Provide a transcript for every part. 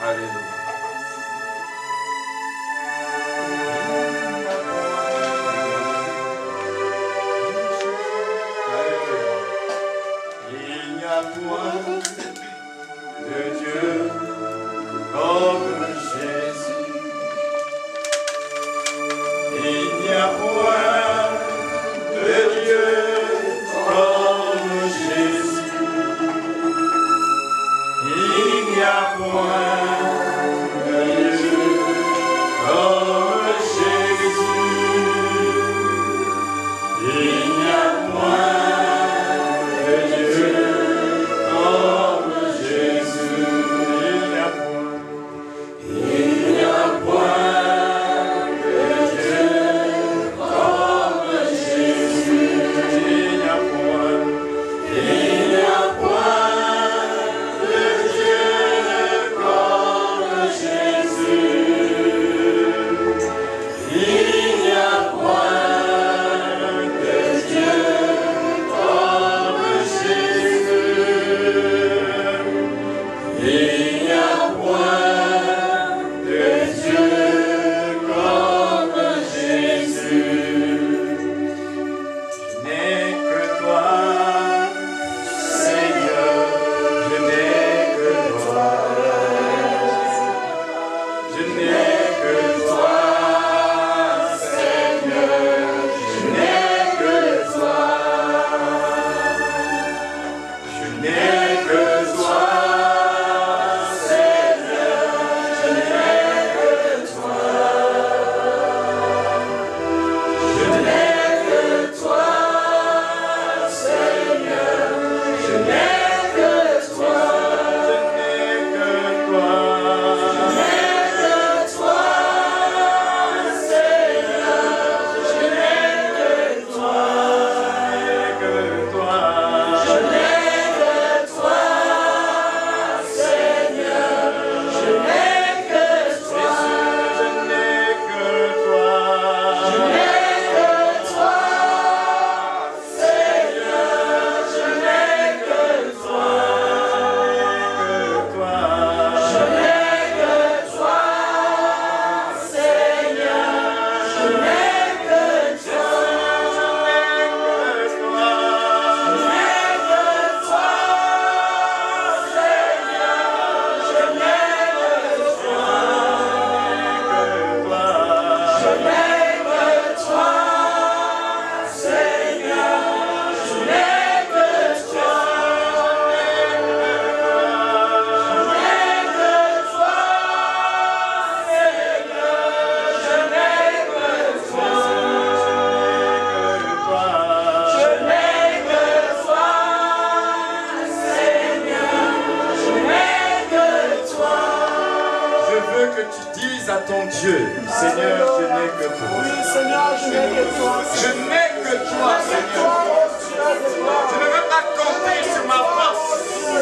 Alléluia. Il n'y a point de Dieu comme Jésus. Il n'y a point de Dieu comme Jésus. Il n'y a point de Dieu comme Jésus. Il n'y a point de Dieu comme Jésus. Il n'y a point. Il n'y a point de Dieu comme Jésus. Il n'y a point. Il n'y a point de Dieu comme Jésus. Il n'y a point de Dieu comme Jésus. Il n'y a point de Dieu comme Jésus. Je n'ai que toi, Seigneur, je n'ai que toi. Je n'ai que toi, Seigneur, je n'ai que toi. Je n'ai que toi, Seigneur, je n'ai que toi. Je n'ai que toi, Seigneur, je n'ai que toi. Je n'ai que toi. à ton Dieu, Seigneur, je n'ai que toi. Oui, Seigneur, je n'ai que toi. Je n'ai que toi, Seigneur. Je ne veux pas compter sur ma force. Je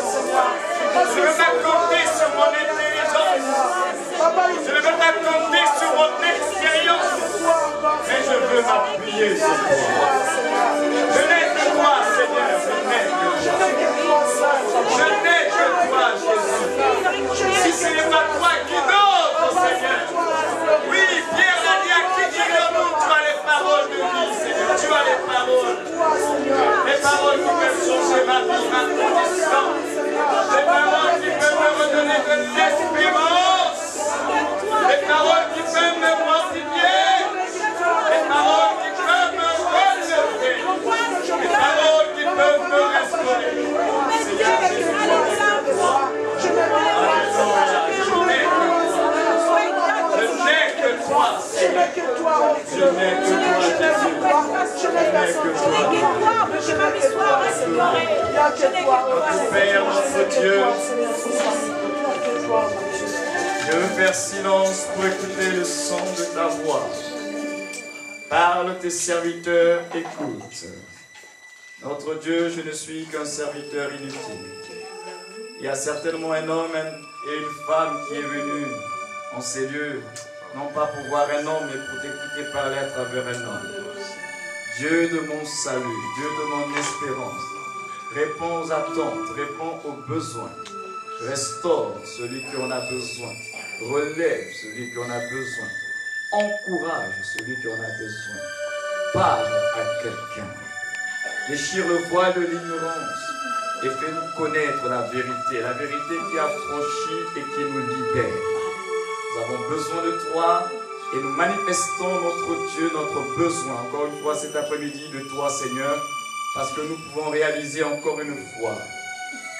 ne veux pas compter sur mon intelligence. Je ne veux pas compter sur mon expérience. Mais je veux m'appuyer sur toi. Je n'ai que toi, Seigneur. Je n'ai que toi. Je n'ai que toi, Jésus. Si ce n'est pas toi qui donne, Seigneur. Oui, Pierre a dit à qui dirons-nous, tu as les paroles de vie, Seigneur. Tu as les paroles. Les paroles qui peuvent changer ma vie, ma condition. Les paroles qui peuvent me redonner de l'espérance. Les paroles qui peuvent me fortifier. Les paroles qui peuvent me relever. Les paroles qui peuvent me restaurer. Seigneur Jésus, je n'ai que toi. Je n'ai que toi, Jésus. Je n'ai que toi. Notre Père, notre Dieu, je veux faire silence pour écouter le son de ta voix. Parle, tes serviteurs écoutent. Notre Dieu, je ne suis qu'un serviteur inutile. Il y a certainement un homme et une femme qui est venu en ces lieux, non pas pour voir un homme, mais pour t'écouter parler à travers un homme. Dieu de mon salut, Dieu de mon espérance, réponds aux attentes, réponds aux besoins. Restaure celui qui en a besoin. Relève celui qui en a besoin. Encourage celui qui en a besoin. Parle à quelqu'un. Déchire le voile de l'ignorance et fais-nous connaître la vérité qui affranchit et qui nous libère. Nous avons besoin de toi et nous manifestons notre Dieu, notre besoin, encore une fois cet après-midi de toi, Seigneur, parce que nous pouvons réaliser encore une fois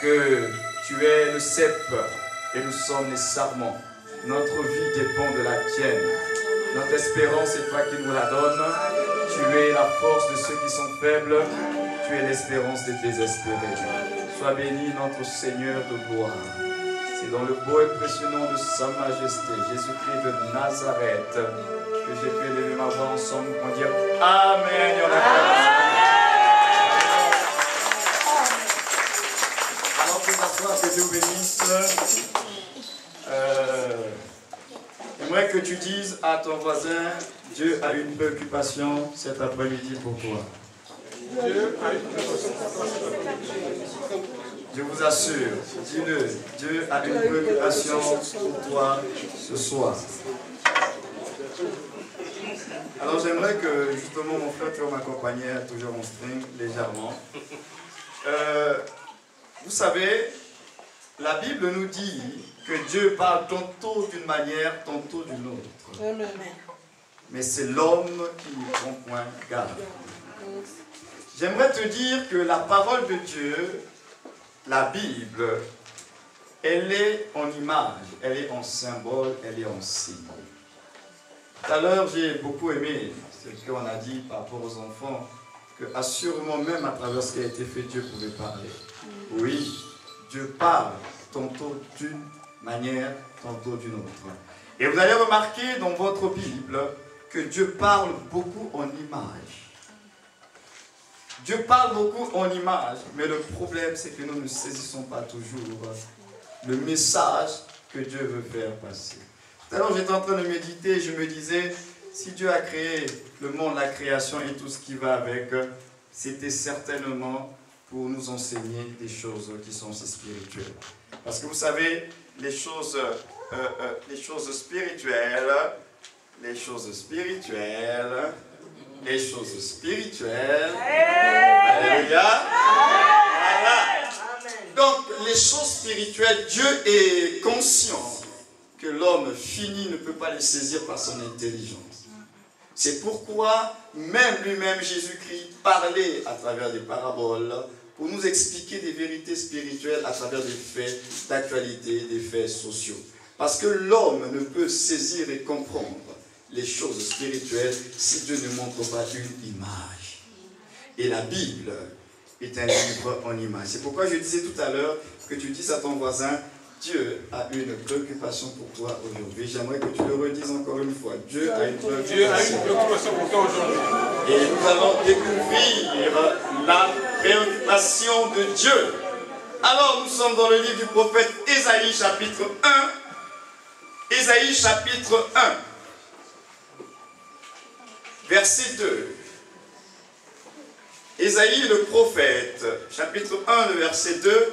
que tu es le cep et nous sommes les sarments. Notre vie dépend de la tienne. Notre espérance, c'est toi qui nous la donnes. Tu es la force de ceux qui sont faibles. Tu es l'espérance des désespérés. Sois béni, notre Seigneur de gloire. C'est dans le beau et précieux nom de Sa Majesté, Jésus-Christ de Nazareth, que j'ai pu élever ma voix ensemble pour dire Amen. Alors que ma que Dieu vous bénisse. J'aimerais que tu dises à ton voisin, Dieu a une préoccupation cet après-midi pour toi. Je vous assure, dis-le, Dieu a une préoccupation pour toi ce soir. Alors j'aimerais que justement mon frère Théo m'accompagnait toujours en string légèrement. Vous savez, la Bible nous dit que Dieu parle tantôt d'une manière, tantôt d'une autre. Mais c'est l'homme qui n'y prend point garde. J'aimerais te dire que la parole de Dieu, la Bible, elle est en image, elle est en symbole, elle est en signe. Tout à l'heure, j'ai beaucoup aimé ce qu'on a dit par rapport aux enfants, que assurément même à travers ce qui a été fait, Dieu pouvait parler. Oui, Dieu parle tantôt d'une manière, tantôt d'une autre. Et vous allez remarquer dans votre Bible que Dieu parle beaucoup en image. Dieu parle beaucoup en image, mais le problème c'est que nous ne saisissons pas toujours le message que Dieu veut faire passer. Tout à l'heure j'étais en train de méditer et je me disais, si Dieu a créé le monde, la création et tout ce qui va avec, c'était certainement pour nous enseigner des choses qui sont aussi spirituelles. Parce que vous savez, les choses spirituelles, alléluia. Voilà. Donc, les choses spirituelles, Dieu est conscient que l'homme fini ne peut pas les saisir par son intelligence. C'est pourquoi même lui-même, Jésus-Christ, parlait à travers des paraboles pour nous expliquer des vérités spirituelles à travers des faits d'actualité, des faits sociaux. Parce que l'homme ne peut saisir et comprendre les choses spirituelles si Dieu ne montre pas une image. Et la Bible est un livre en image. C'est pourquoi je disais tout à l'heure que tu dises à ton voisin, Dieu a une préoccupation pour toi aujourd'hui. J'aimerais que tu le redises encore une fois. Dieu a une préoccupation pour toi aujourd'hui. Et nous allons découvrir la préoccupation de Dieu. Alors nous sommes dans le livre du prophète Ésaïe chapitre 1. Ésaïe chapitre 1. Verset 2. Ésaïe le prophète, chapitre 1, le verset 2.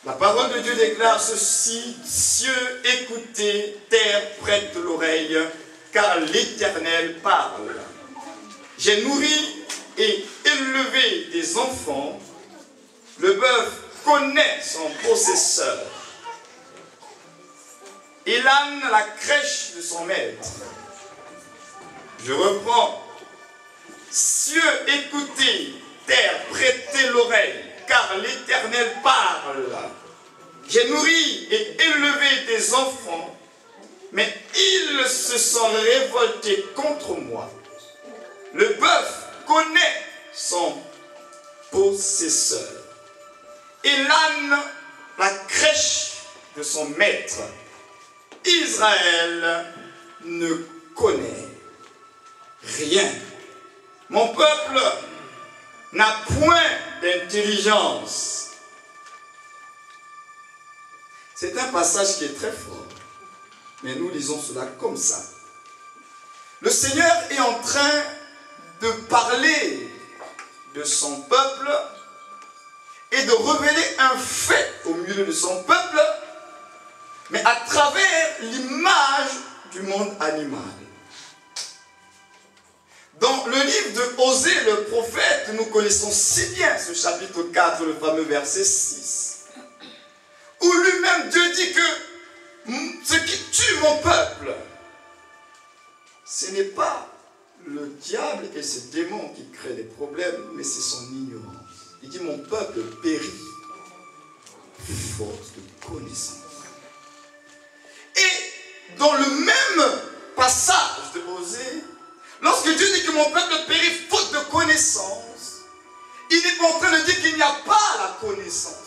La parole de Dieu déclare ceci: cieux, écoutez, terre, prête l'oreille, car l'Éternel parle. J'ai nourri et élevé des enfants, le bœuf connaît son possesseur, et l'âne la crèche de son maître. Je reprends. Cieux, écoutez, terre, prêtez l'oreille, car l'Éternel parle. J'ai nourri et élevé des enfants, mais ils se sont révoltés contre moi. Le bœuf connaît son possesseur, et l'âne la crèche de son maître. Israël ne connaît rien. Mon peuple n'a point d'intelligence. C'est un passage qui est très fort, mais nous lisons cela comme ça. Le Seigneur est en train de parler de son peuple et de révéler un fait au milieu de son peuple, mais à travers l'image du monde animal. Dans le livre de Osée, le prophète, nous connaissons si bien ce chapitre 4, le fameux verset 6, où lui-même Dieu dit que ce qui tue mon peuple, ce n'est pas le diable et ses démons qui créent des problèmes, mais c'est son ignorance. Il dit mon peuple périt faute de connaissance. Et dans le même passage de Osée, lorsque Dieu dit que mon peuple périt faute de connaissance, il est en train de dire qu'il n'y a pas la connaissance.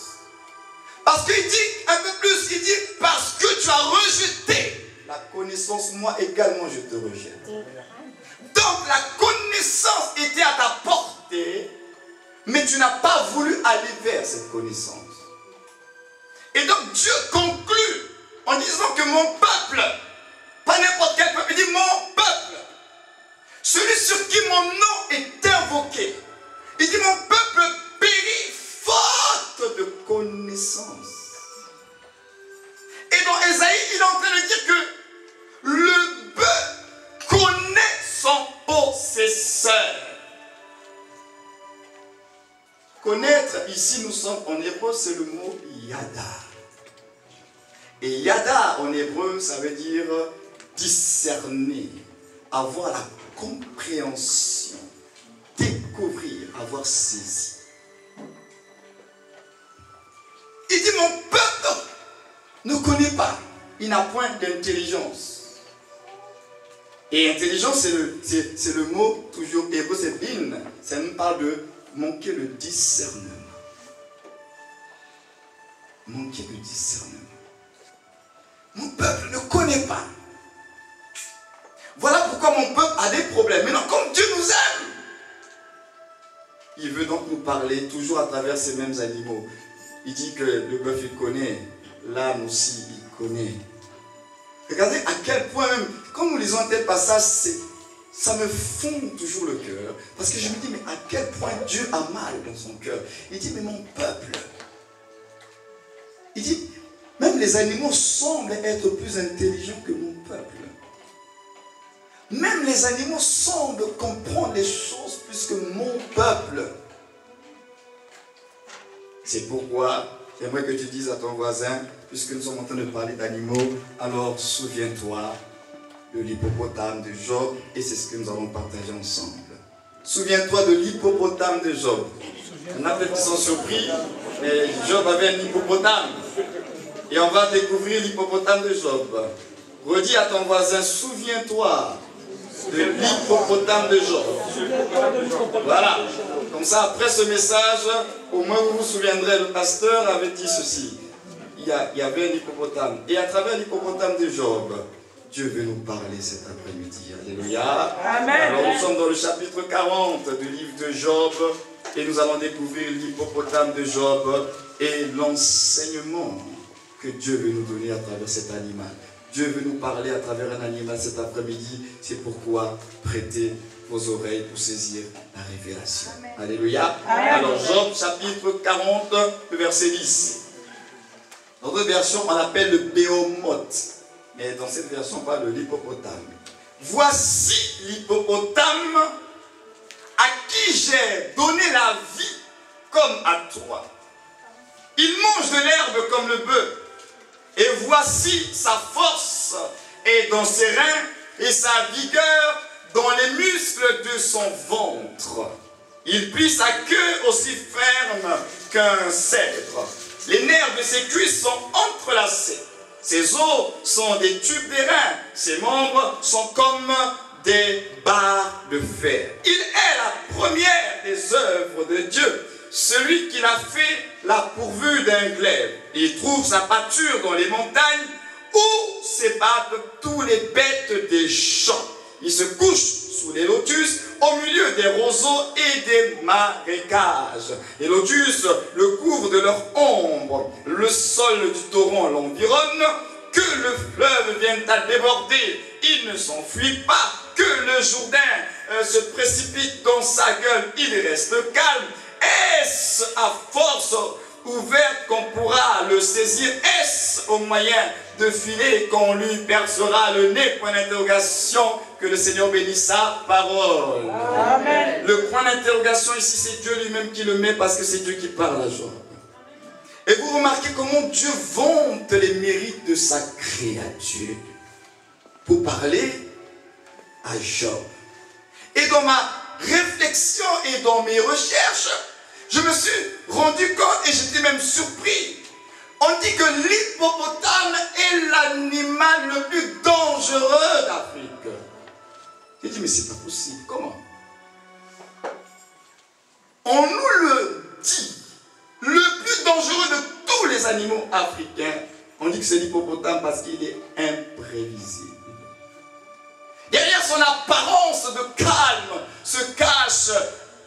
Parce qu'il dit un peu plus, il dit parce que tu as rejeté la connaissance, moi également je te rejette. Donc la connaissance était à ta portée, mais tu n'as pas voulu aller vers cette connaissance. Et donc Dieu conclut en disant que mon peuple, pas n'importe quel peuple, il dit mon peuple, celui sur qui mon nom est invoqué, il dit mon peuple périt faute de connaissance. Et dans Ésaïe, il est en train de dire que le bœuf connaît son possesseur. Connaître, ici nous sommes en hébreu, c'est le mot yada. Et yada en hébreu, ça veut dire discerner, avoir la compréhension, découvrir, avoir saisi. Il dit mon peuple ne connaît pas, il n'a point d'intelligence. Et intelligence, c'est le mot toujours hébreu, c'est bin. Ça nous parle de manquer le discernement. Manquer le discernement. Mon peuple ne connaît pas. Voilà pourquoi mon peuple a des problèmes. Maintenant, comme Dieu nous aime, il veut donc nous parler toujours à travers ces mêmes animaux. Il dit que le bœuf, il connaît. L'âne aussi, il connaît. Regardez à quel point même, quand nous lisons un tel passage, ça me fond toujours le cœur. Parce que je me dis, mais à quel point Dieu a mal dans son cœur. Il dit, mais mon peuple. Il dit, même les animaux semblent être plus intelligents que mon peuple. Même les animaux semblent comprendre les choses plus que mon peuple. C'est pourquoi j'aimerais que tu dises à ton voisin, puisque nous sommes en train de parler d'animaux, alors souviens-toi de l'hippopotame de Job, et c'est ce que nous allons partager ensemble. Souviens-toi de l'hippopotame de Job. Il y en a peut-être qui sont surpris, mais Job avait un hippopotame. Et on va découvrir l'hippopotame de Job. Redis à ton voisin, souviens-toi de l'hippopotame de Job. Voilà. Comme ça, après ce message, au moins vous vous souviendrez, le pasteur avait dit ceci. Il y avait un hippopotame. Et à travers l'hippopotame de Job, Dieu veut nous parler cet après-midi. Alléluia. Amen. Alors nous sommes dans le chapitre 40 du livre de Job. Et nous allons découvrir l'hippopotame de Job et l'enseignement que Dieu veut nous donner à travers cet animal. Dieu veut nous parler à travers un animal cet après-midi. C'est pourquoi prêtez vos oreilles pour saisir la révélation. Amen. Alléluia. Amen. Alors Job chapitre 40, le verset 10. Dans notre version, on l'appelle le béomoth. Mais dans cette version, on parle de l'hippopotame. Voici l'hippopotame à qui j'ai donné la vie comme à toi. Il mange de l'herbe comme le bœuf. Et voici sa force est dans ses reins et sa vigueur dans les muscles de son ventre. Il plie sa queue aussi ferme qu'un cèdre. Les nerfs de ses cuisses sont entrelacés. Ses os sont des tubes d'airain. Ses membres sont comme des barres de fer. Il est la première des œuvres de Dieu. Celui qui l'a fait l'a pourvu d'un glaive. Il trouve sa pâture dans les montagnes où s'ébattent tous les bêtes des champs. Il se couche sous les lotus au milieu des roseaux et des marécages. Les lotus le couvrent de leur ombre. Le sol du torrent l'environne. Que le fleuve vienne à déborder, il ne s'enfuit pas. Que le Jourdain se précipite dans sa gueule, il reste calme. Est-ce à force ouverte qu'on pourra le saisir? Est-ce au moyen de filet qu'on lui percera le nez? Point d'interrogation. Que le Seigneur bénisse sa parole. Amen. Le point d'interrogation ici, c'est Dieu lui-même qui le met parce que c'est Dieu qui parle à Job. Et vous remarquez comment Dieu vante les mérites de sa créature pour parler à Job. Et dans ma réflexion et dans mes recherches, je me suis rendu compte et j'étais même surpris. On dit que l'hippopotame est l'animal le plus dangereux d'Afrique. J'ai dit, mais c'est pas possible. Comment? On nous le dit. Le plus dangereux de tous les animaux africains, on dit que c'est l'hippopotame parce qu'il est imprévisible. Derrière son apparence de calme se cache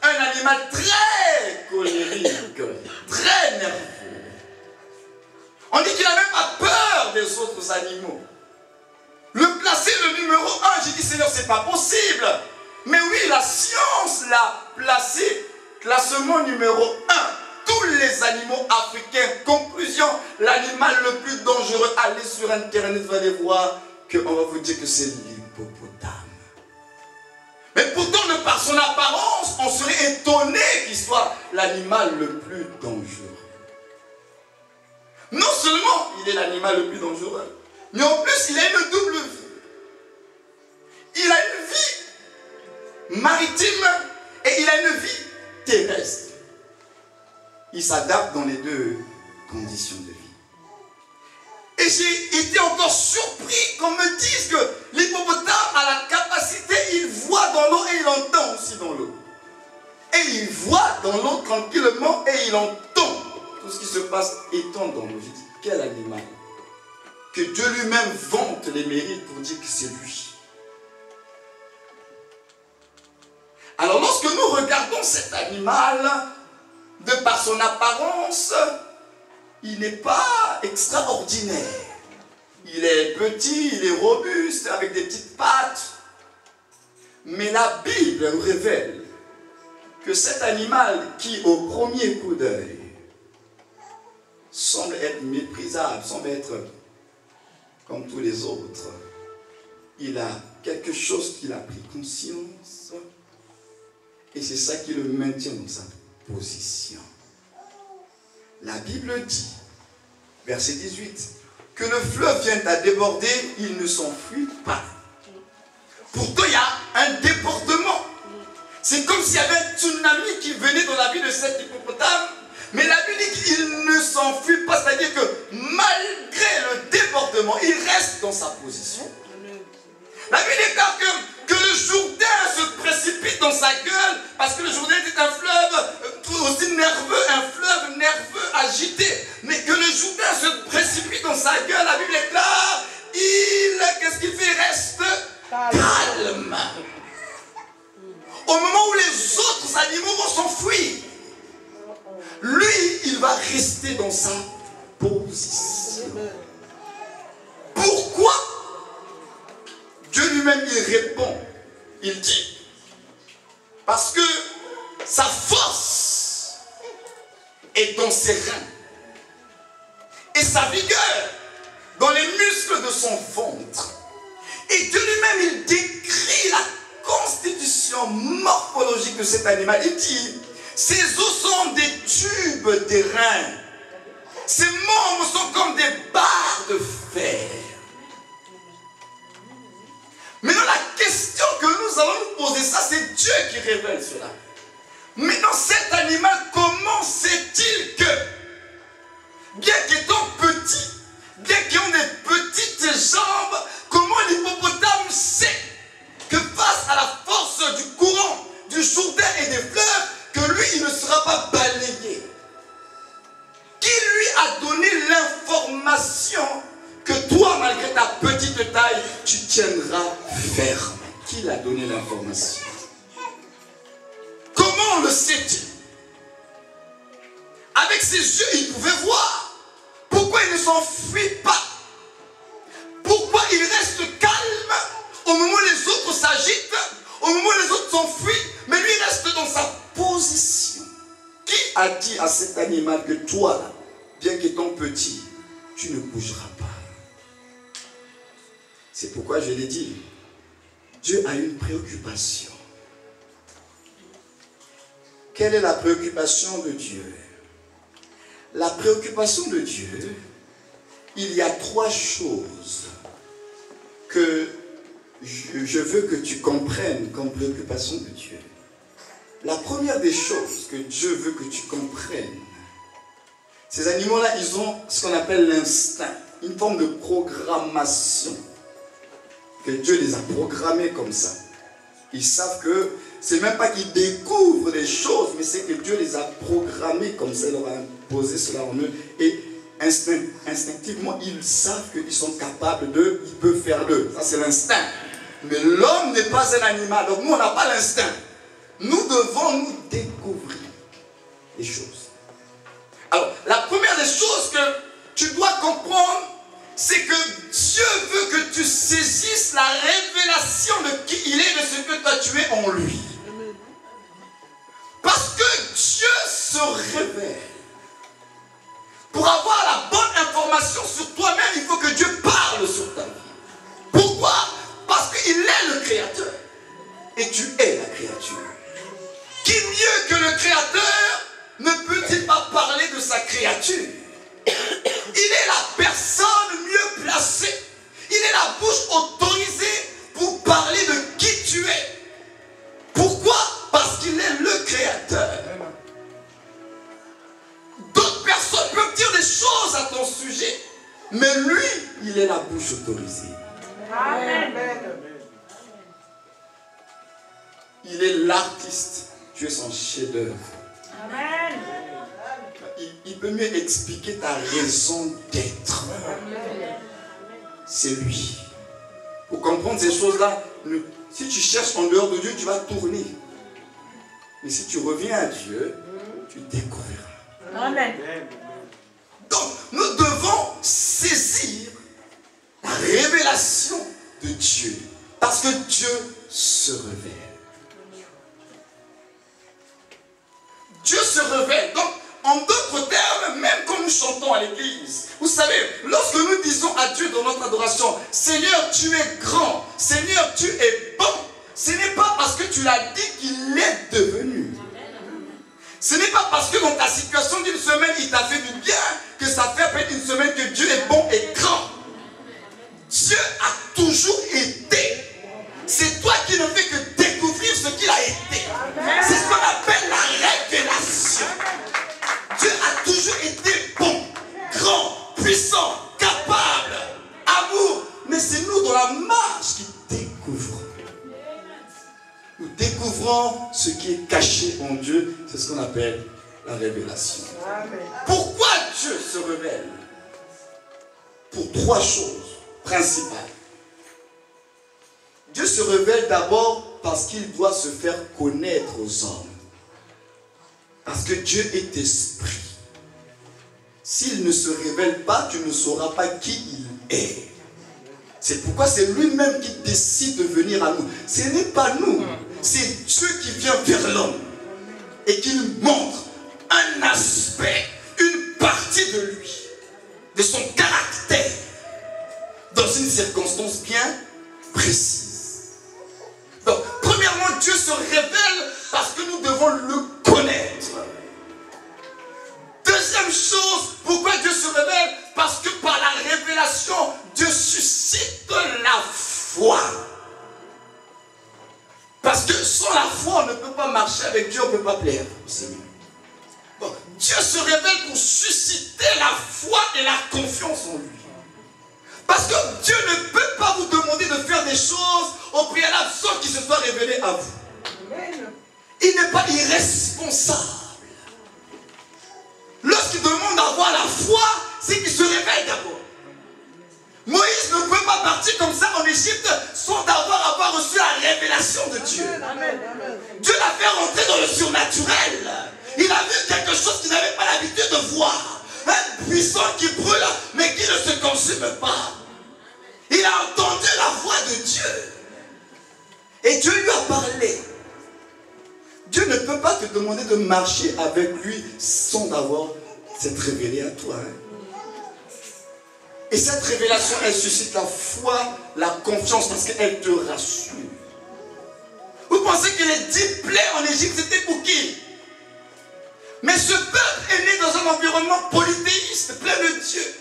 un animal très colérique, très nerveux. On dit qu'il n'a même pas peur des autres animaux. Le placer le numéro 1, j'ai dit Seigneur, c'est pas possible. Mais oui, la science l'a placé classement numéro 1. Tous les animaux africains, conclusion, l'animal le plus dangereux, allez sur internet, vous allez voir qu'on va vous dire que c'est l'hippopotame. Mais pourtant, de par son apparence, on serait étonné qu'il soit l'animal le plus dangereux. Non seulement il est l'animal le plus dangereux, mais en plus il a une double vie. Il a une vie maritime et il a une vie terrestre. Il s'adapte dans les deux conditions de vie. Et j'ai été encore surpris qu'on me dise que l'hippopotame a la capacité, il voit dans l'eau et il entend aussi dans l'eau. Et il voit dans l'eau tranquillement et il entend tout ce qui se passe étant dans l'eau. J'ai dit, quel animal? Que Dieu lui-même vante les mérites pour dire que c'est lui. Alors lorsque nous regardons cet animal, de par son apparence, il n'est pas extraordinaire. Il est petit, il est robuste, avec des petites pattes. Mais la Bible nous révèle que cet animal qui, au premier coup d'œil, semble être méprisable, semble être comme tous les autres, il a quelque chose qu'il a pris conscience et c'est ça qui le maintient dans sa position. La Bible dit, verset 18, que le fleuve vient à déborder, il ne s'enfuit pas. Pourtant, il y a un débordement. C'est comme s'il y avait un tsunami qui venait dans la vie de cet hippopotame, mais la Bible dit qu'il ne s'enfuit pas, c'est-à-dire que malgré le débordement, il reste dans sa position. La Bible déclare que le Jourdain se précipite dans sa gueule, parce que le Jourdain est un fleuve aussi nerveux, un fleuve nerveux, agité, mais que le Jourdain se précipite dans sa gueule, la Bible déclare, qu'est-ce qu'il fait? Il reste calme. Au moment où les autres animaux vont s'enfuir, lui, il va rester dans sa position. Pourquoi? Dieu lui-même, il répond. Il dit, parce que sa force est dans ses reins et sa vigueur dans les muscles de son ventre. Et Dieu lui-même, il décrit la constitution morphologique de cet animal. Il dit, ses os sont des tubes des reins. Ses membres sont comme des barres de fer. Maintenant, la question que nous allons nous poser, ça c'est Dieu qui révèle cela. Maintenant, cet animal, comment sait-il que, bien qu'étant petit, bien qu'ayant des petites jambes, comment l'hippopotame sait que face à la force du courant, du Jourdain et des fleuves, que lui, il ne sera pas balayé? Qui lui a donné l'information que toi, malgré ta petite taille, tu tiendras ferme? Qui l'a donné l'information? Comment le sait-il? Avec ses yeux, il pouvait voir. Pourquoi il ne s'enfuit pas? Pourquoi il reste calme au moment où les autres s'agitent, au moment où les autres s'enfuient, mais lui reste dans sa position? Qui a dit à cet animal que toi, là, bien qu'étant petit, tu ne bougeras pas. C'est pourquoi je l'ai dit. Dieu a une préoccupation. Quelle est la préoccupation de Dieu? La préoccupation de Dieu, il y a 3 choses que je veux que tu comprennes comme préoccupation de Dieu. La première des choses que Dieu veut que tu comprennes, ces animaux-là, ils ont ce qu'on appelle l'instinct, une forme de programmation. Que Dieu les a programmés comme ça. Ils savent que c'est même pas qu'ils découvrent des choses, mais c'est que Dieu les a programmés comme ça, il leur a imposé cela en eux. Et instinctivement, ils savent qu'ils sont capables de, ils peuvent faire d'eux. Ça, c'est l'instinct. Mais l'homme n'est pas un animal, donc nous, on n'a pas l'instinct. Nous devons nous découvrir les choses. Alors, la première des choses que tu dois comprendre, c'est que Dieu veut que tu saisisses la révélation de qui il est, de ce que toi tu es en lui. Parce que Dieu se révèle. Pour avoir la bonne information sur toi-même, il faut que Dieu parle sur ta vie. Pourquoi? Parce qu'il est le Créateur. Et tu es la créature. Qui mieux que le Créateur ne peut-il pas parler de sa créature? Il est la personne mieux placée. Il est la bouche autorisée pour parler de qui tu es. Pourquoi? Parce qu'il est le Créateur. D'autres personnes peuvent dire des choses à ton sujet, mais lui, il est la bouche autorisée. Amen. Il est l'artiste. Tu es son chef-d'œuvre. Amen. Il peut mieux expliquer ta raison d'être. C'est lui. Pour comprendre ces choses-là, si tu cherches en dehors de Dieu, tu vas tourner. Mais si tu reviens à Dieu, tu découvriras. Amen. Donc, nous devons saisir la révélation de Dieu. Parce que Dieu se révèle. Dieu se révèle. Donc, en d'autres termes, même quand nous chantons à l'église, vous savez, lorsque nous disons à Dieu dans notre adoration, Seigneur, tu es grand, Seigneur, tu es bon, ce n'est pas parce que tu l'as dit qu'il est devenu. Ce n'est pas parce que dans ta situation d'une semaine, il t'a fait du bien, que ça fait peut-être une semaine que Dieu est bon et grand. Dieu a toujours été. C'est toi qui ne fais que découvrir ce qu'il a été. C'est ce qu'on appelle la révélation. Dieu a toujours été bon, grand, puissant, capable, amour. Mais c'est nous dans la marche qui découvrons. Nous découvrons ce qui est caché en Dieu. C'est ce qu'on appelle la révélation. Pourquoi Dieu se révèle? Pour 3 choses principales. Dieu se révèle d'abord parce qu'il doit se faire connaître aux hommes. Parce que Dieu est esprit. S'il ne se révèle pas, tu ne sauras pas qui il est. C'est pourquoi c'est lui-même qui décide de venir à nous. Ce n'est pas nous. C'est Dieu qui vient vers l'homme. Et qui nous montre un aspect, une partie de lui. De son caractère. Dans une circonstance bien précise. Donc, premièrement, Dieu se révèle parce que nous devons le connaître. Deuxième chose, pourquoi Dieu se révèle? Parce que par la révélation, Dieu suscite la foi. Parce que sans la foi, on ne peut pas marcher avec Dieu, on ne peut pas plaire au Seigneur. Donc, Dieu se révèle pour susciter la foi et la confiance en lui. Parce que Dieu ne peut pas vous demander de faire des choses au préalable sans qu'il se soit révélé à vous. Il n'est pas irresponsable. Lorsqu'il demande d'avoir la foi, c'est qu'il se réveille d'abord. Moïse ne peut pas partir comme ça en Égypte sans avoir reçu la révélation de Dieu. Dieu l'a fait rentrer dans le surnaturel. Il a vu quelque chose qu'il n'avait pas l'habitude de voir. Un puissant qui brûle, mais qui ne se consume pas. Il a entendu la voix de Dieu. Et Dieu lui a parlé. Dieu ne peut pas te demander de marcher avec lui sans avoir cette révélée à toi. Et cette révélation, elle suscite la foi, la confiance, parce qu'elle te rassure. Vous pensez que les 10 plaies en Égypte, c'était pour qui? Mais ce peuple est né dans un environnement polythéiste, plein de Dieu.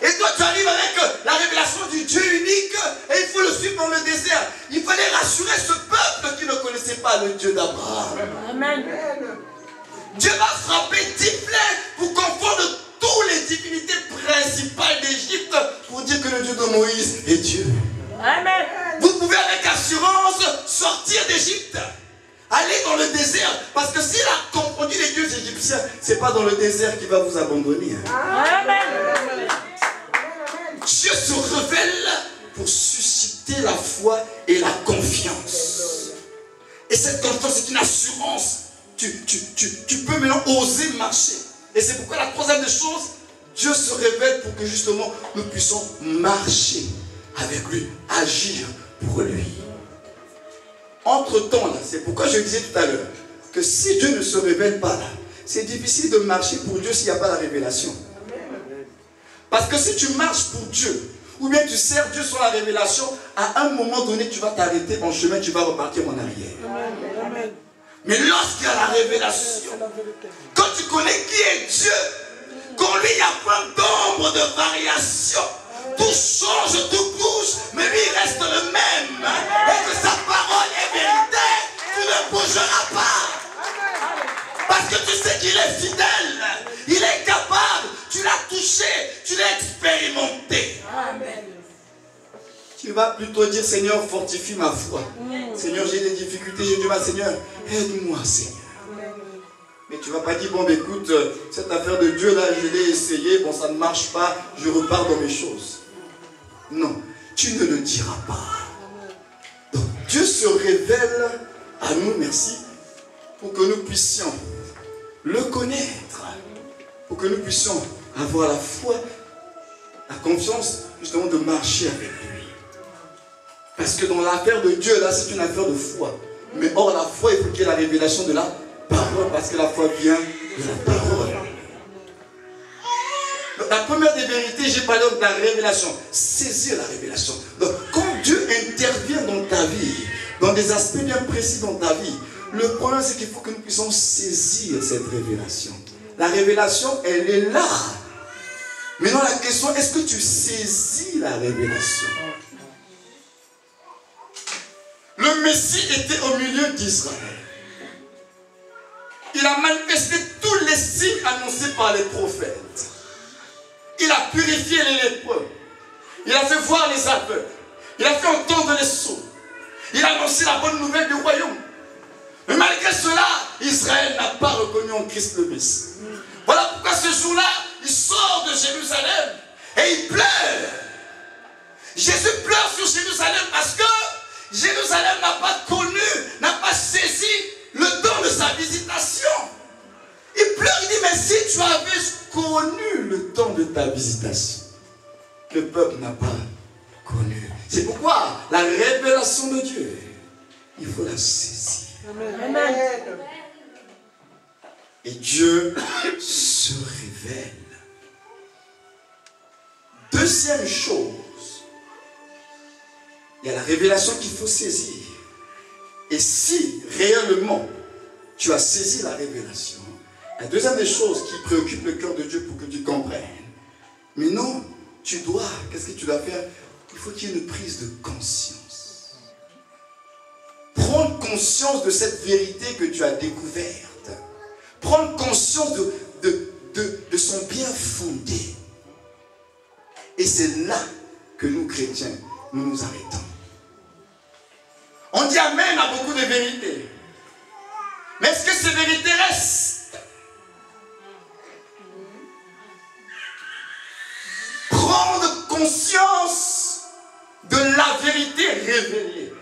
Et toi, tu arrives avec la révélation du Dieu unique et il faut le suivre dans le désert. Il fallait rassurer ce peuple qui ne connaissait pas le Dieu d'Abraham. Amen. Dieu va frapper 10 plaies pour confondre toutes les divinités principales d'Égypte pour dire que le Dieu de Moïse est Dieu. Amen. Vous pouvez avec assurance sortir d'Égypte. Aller dans le désert. Parce que s'il a confondu les dieux égyptiens, ce n'est pas dans le désert qu'il va vous abandonner. Amen. Dieu se révèle pour susciter la foi et la confiance. Et cette confiance est une assurance. Tu peux maintenant oser marcher. Et c'est pourquoi la troisième des choses, Dieu se révèle pour que justement nous puissions marcher avec lui, agir pour lui. Entre-temps, là, c'est pourquoi je disais tout à l'heure que si Dieu ne se révèle pas là, c'est difficile de marcher pour Dieu s'il n'y a pas la révélation. Parce que si tu marches pour Dieu, ou bien tu sers Dieu sans la révélation, à un moment donné, tu vas t'arrêter en chemin, tu vas repartir en arrière. Amen. Mais lorsqu'il y a la révélation, quand tu connais qui est Dieu, qu'en lui il y a plein d'ombres de variations, tout change, tout bouge, mais lui il reste le même. Et que sa parole est vérité, tu ne bougeras pas. Parce que tu sais qu'il est fidèle, il est capable, tu l'as touché, tu l'as expérimenté. Amen. Tu vas plutôt dire, Seigneur, fortifie ma foi. Seigneur, j'ai des difficultés, j'ai du mal, Seigneur, aide-moi, Seigneur. Mais tu ne vas pas dire, bon, écoute, cette affaire de Dieu, là, je l'ai essayé, bon, ça ne marche pas, je repars dans mes choses. Non, tu ne le diras pas. Donc, Dieu se révèle à nous, merci, pour que nous puissions le connaître, pour que nous puissions avoir la foi, la confiance, justement, de marcher avec lui. Parce que dans l'affaire de Dieu, là, c'est une affaire de foi. Mais hors la foi, il faut qu'il y ait la révélation de la parole, parce que la foi vient de la parole. Donc, la première des vérités, j'ai parlé de la révélation. Saisir la révélation. Donc, quand Dieu intervient dans ta vie, dans des aspects bien précis dans ta vie, le problème, c'est qu'il faut que nous puissions saisir cette révélation. La révélation, elle est là. Maintenant, la question, est-ce que tu saisis la révélation? Le Messie était au milieu d'Israël. Il a manifesté tous les signes annoncés par les prophètes. Il a purifié les lépreux. Il a fait voir les aveugles. Il a fait entendre les sourds. Il a annoncé la bonne nouvelle du royaume. Mais malgré cela, Israël n'a pas reconnu en Christ le Messie. Voilà pourquoi ce jour-là, il sort de Jérusalem et il pleure. Jésus pleure sur Jérusalem parce que Jérusalem n'a pas connu, n'a pas saisi le temps de sa visitation. Il pleure, il dit, mais si tu avais connu le temps de ta visitation, le peuple n'a pas connu. C'est pourquoi la révélation de Dieu, il faut la saisir. Amen. Et Dieu se révèle. Deuxième chose, il y a la révélation qu'il faut saisir. Et si réellement tu as saisi la révélation, la deuxième des choses qui préoccupe le cœur de Dieu pour que tu comprennes, mais non, tu dois, qu'est-ce que tu dois faire? Il faut qu'il y ait une prise de conscience. Prendre conscience de cette vérité que tu as découverte. Prendre conscience de son bien fondé. Et c'est là que nous, chrétiens, nous nous arrêtons. On dit Amen à beaucoup de vérités. Mais est-ce que ces vérités restent? Prendre conscience de la vérité révélée.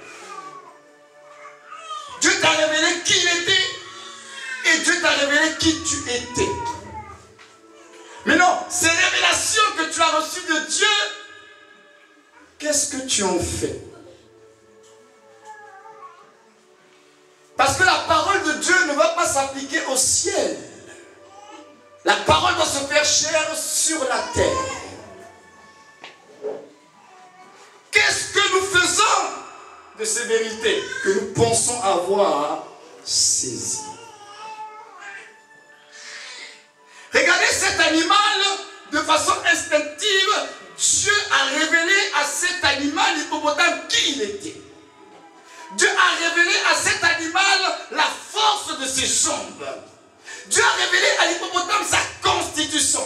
Dieu t'a révélé qui il était et Dieu t'a révélé qui tu étais. Mais non, ces révélations que tu as reçues de Dieu, qu'est-ce que tu en fais? Parce que la parole de Dieu chair sur la terre. Qu'est-ce que nous faisons de ces vérités que nous pensons avoir saisies? Regardez cet animal de façon instinctive. Dieu a révélé à cet animal hippopotame qui il était. Dieu a révélé à cet animal la force de ses jambes. Dieu a révélé à l'hippopotame sa constitution.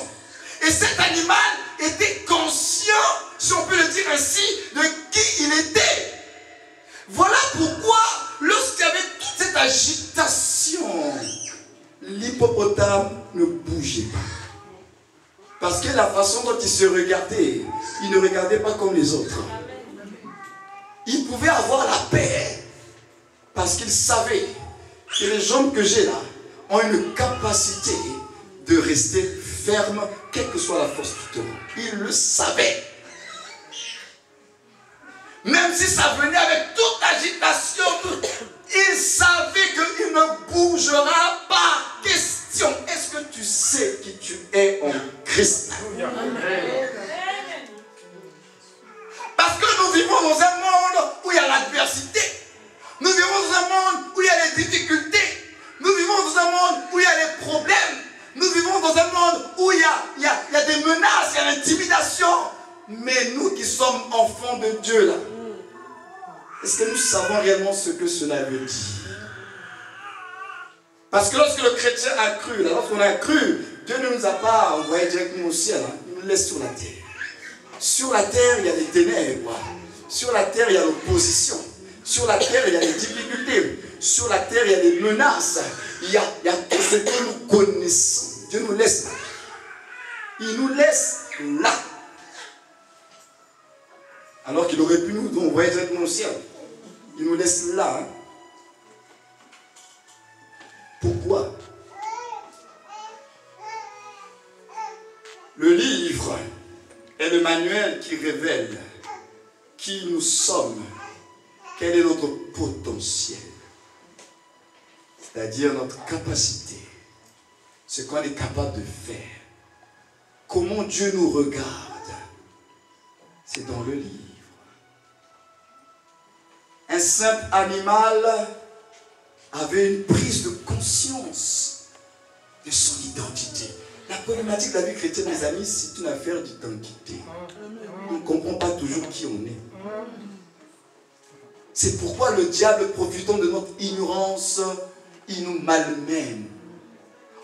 Et cet animal était conscient, si on peut le dire ainsi, de qui il était. Voilà pourquoi, lorsqu'il y avait toute cette agitation, l'hippopotame ne bougeait pas. Parce que la façon dont il se regardait, il ne regardait pas comme les autres. Il pouvait avoir la paix parce qu'il savait que les jambes que j'ai là ont une capacité de rester ferme, quelle que soit la force du torrent. Il le savait. Même si ça venait avec toute agitation, il savait qu'il ne bougera pas. Question, est-ce que tu sais qui tu es en Christ? Parce que nous vivons dans un monde où il y a l'adversité. Nous vivons dans un monde où il y a les difficultés. Nous vivons dans un monde où il y a les problèmes. Nous vivons dans un monde où il y a des menaces, il y a l'intimidation. Mais nous qui sommes enfants de Dieu là, est-ce que nous savons réellement ce que cela veut dire? Parce que lorsque le chrétien a cru, lorsqu'on a cru, Dieu ne nous a pas envoyé directement au ciel, hein, il nous laisse sur la terre. Sur la terre, il y a des ténèbres. Sur la terre, il y a l'opposition. Sur la terre, il y a des difficultés. Sur la terre, il y a des menaces. Il y a tout ce que nous connaissons. Dieu nous laisse là. Il nous laisse là. Alors qu'il aurait pu nous envoyer directement au ciel. Il nous laisse là. Hein. Pourquoi? Le livre est le manuel qui révèle qui nous sommes, quel est notre potentiel, c'est-à-dire notre capacité, ce qu'on est capable de faire, comment Dieu nous regarde, c'est dans le livre. Un simple animal avait une prise de conscience de son identité. La problématique de la vie chrétienne, mes amis, c'est une affaire d'identité. On ne comprend pas toujours qui on est. C'est pourquoi le diable, profitant de notre ignorance, il nous malmène.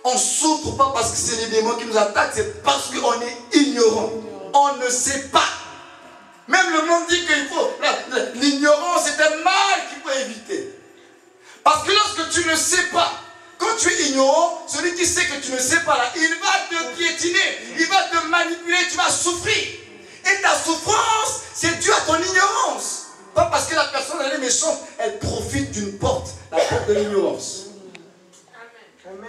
On ne souffre pas parce que c'est les démons qui nous attaquent, c'est parce qu'on est ignorant. On ne sait pas. Même le monde dit qu'il faut... L'ignorance est un mal qu'il faut éviter. Parce que lorsque tu ne sais pas, quand tu es ignorant, celui qui sait que tu ne sais pas là, il va te piétiner, il va te manipuler, tu vas souffrir. Et ta souffrance, c'est dû à ton ignorance. Pas parce que la personne elle est méchante, elle profite d'une porte, la porte de l'ignorance.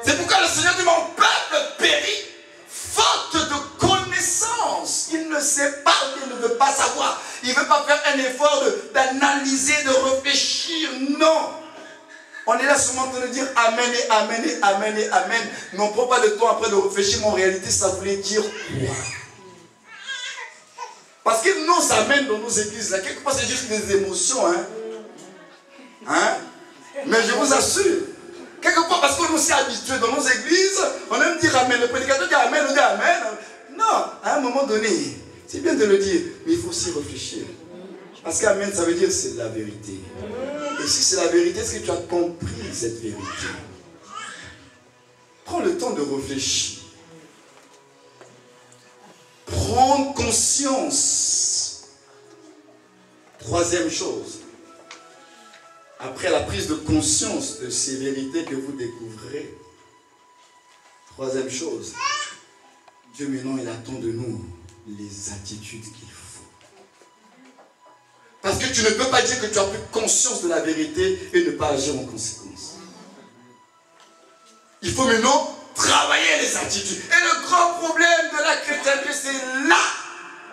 C'est pourquoi le Seigneur dit, mon peuple périt, faute de connaissance. Il ne sait pas, il ne veut pas savoir. Il ne veut pas faire un effort d'analyser, de réfléchir. Non. On est là seulement en train de dire Amen et Amen et Amen et Amen. Mais on ne prend pas le temps après de réfléchir, mais en réalité, ça voulait dire quoi? Parce que nos Amen dans nos églises, là, quelque part, c'est juste des émotions. Hein? Mais je vous assure, quelque part, parce qu'on est aussi habitué dans nos églises, on aime dire Amen. Le prédicateur dit Amen, on dit Amen. Non, à un moment donné, c'est bien de le dire, mais il faut aussi réfléchir. Parce qu'Amen, ça veut dire c'est la vérité. Et si c'est la vérité, est-ce que tu as compris cette vérité? Prends le temps de réfléchir. Prendre conscience. Troisième chose. Après la prise de conscience de ces vérités que vous découvrez. Troisième chose. Dieu maintenant, il attend de nous les attitudes qu'il faut. Parce que tu ne peux pas dire que tu as pris conscience de la vérité et ne pas agir en conséquence. Il faut maintenant travailler les attitudes. Et le grand problème de la chrétienté, c'est là.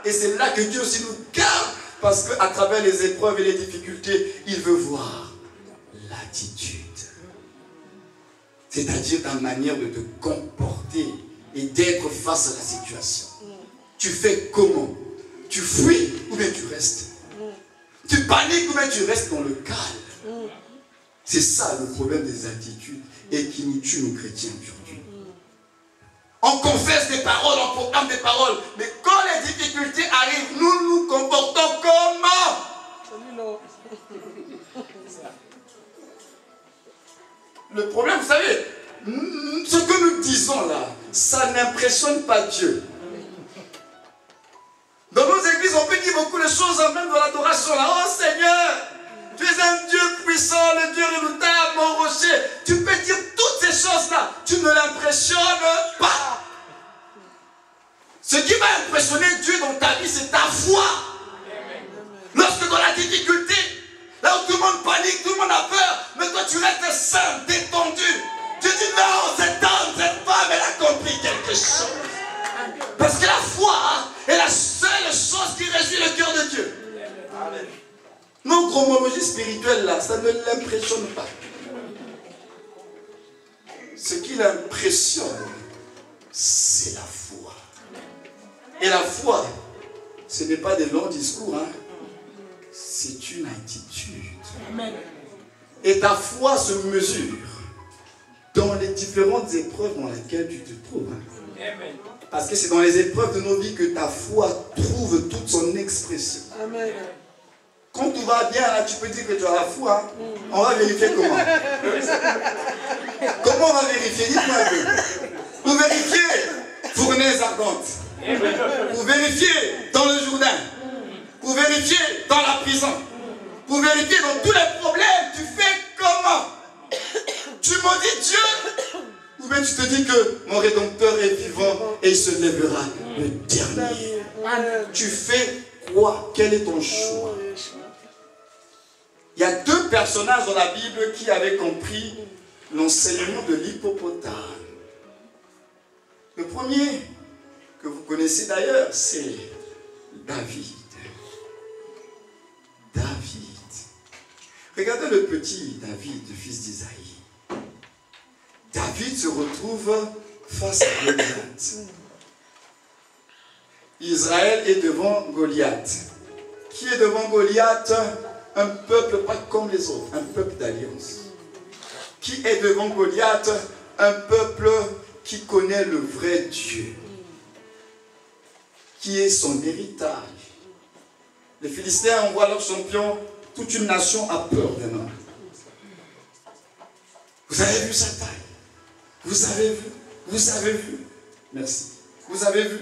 Et c'est là que Dieu aussi nous garde. Parce qu'à travers les épreuves et les difficultés, il veut voir l'attitude. C'est-à-dire ta manière de te comporter et d'être face à la situation. Tu fais comment? Tu fuis ou bien tu restes? Tu paniques ou bien tu restes dans le calme? C'est ça le problème des attitudes et qui nous tue, nos chrétiens, aujourd'hui. On confesse des paroles, on proclame des paroles, mais quand les difficultés arrivent, nous nous comportons comment? Le problème, vous savez, ce que nous disons là, ça n'impressionne pas Dieu. Dans nos églises, on peut dire beaucoup de choses, même dans l'adoration là. Oh Seigneur, tu es un Dieu puissant, le Dieu redoutable, mon rocher. Tu peux dire toutes ces choses-là. Tu ne l'impressionnes pas. Ce qui va impressionner Dieu dans ta vie, c'est ta foi. Lorsque dans la difficulté, là où tout le monde panique, tout le monde a peur, mais toi tu restes sain, détendu. Dieu dit non, cet homme, cette femme, elle a compris quelque chose. Parce que la foi est la seule chose qui réjouit le cœur de Dieu. Amen. Nos chronologies spirituelles là, ça ne l'impressionne pas. Ce qui l'impressionne, c'est la foi. Et la foi, ce n'est pas des longs discours, hein. C'est une attitude. Amen. Et ta foi se mesure dans les différentes épreuves dans lesquelles tu te trouves. Hein. Amen. Parce que c'est dans les épreuves de nos vies que ta foi trouve toute son expression. Amen. Quand tout va bien, là, tu peux dire que tu as la foi. Hein. On va vérifier comment. Comment on va vérifier? Dites-moi un peu. Vous vérifiez fournaise ardente. Vous vérifiez dans le Jourdain. Vous vérifiez dans la prison. Vous vérifiez dans tous les problèmes. Tu fais comment? Tu maudis Dieu? Ou bien tu te dis que mon Rédempteur est vivant et il se lèvera le dernier. Tu fais quoi? Quel est ton choix? Il y a deux personnages dans la Bible qui avaient compris l'enseignement de l'hippopotame. Le premier, que vous connaissez d'ailleurs, c'est David. David. Regardez le petit David, le fils d'Isaïe. David se retrouve face à Goliath. Israël est devant Goliath. Qui est devant Goliath? Un peuple pas comme les autres, un peuple d'alliance. Qui est devant Goliath? Un peuple qui connaît le vrai Dieu. Qui est son héritage. Les Philistins envoient leur champion, toute une nation a peur d'un homme. Vous avez vu sa taille? Vous avez vu? Vous avez vu? Merci. Vous avez vu?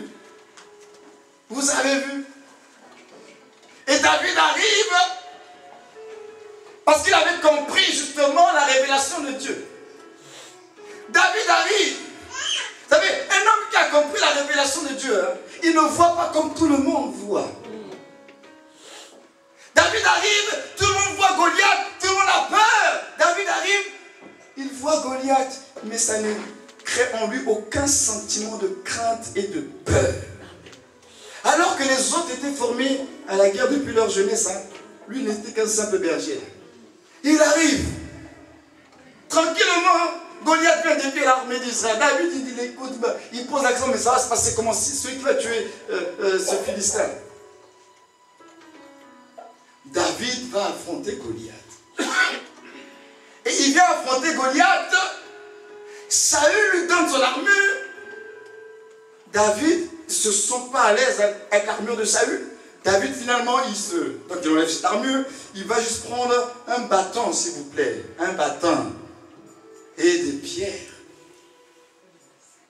Vous avez vu? Et David arrive parce qu'il avait compris justement la révélation de Dieu. David arrive. Vous savez, un homme qui a compris la révélation de Dieu, hein, il ne voit pas comme tout le monde voit. David arrive, tout le monde voit Goliath, tout le monde a peur. David arrive, il voit Goliath, mais ça ne crée en lui aucun sentiment de crainte et de peur. Alors que les autres étaient formés à la guerre depuis leur jeunesse, hein, lui n'était qu'un simple berger. Il arrive, tranquillement, Goliath vient défier l'armée d'Israël. David il dit, écoute, il pose la question, mais ça va se passer comment? Celui qui va tuer ce Philistin. David va affronter Goliath. Et il vient affronter Goliath. Saül lui donne son armure. David ne se sent pas à l'aise avec l'armure de Saül. David finalement, donc il enlève cette armure. Il va juste prendre un bâton, s'il vous plaît. Un bâton. Et des pierres.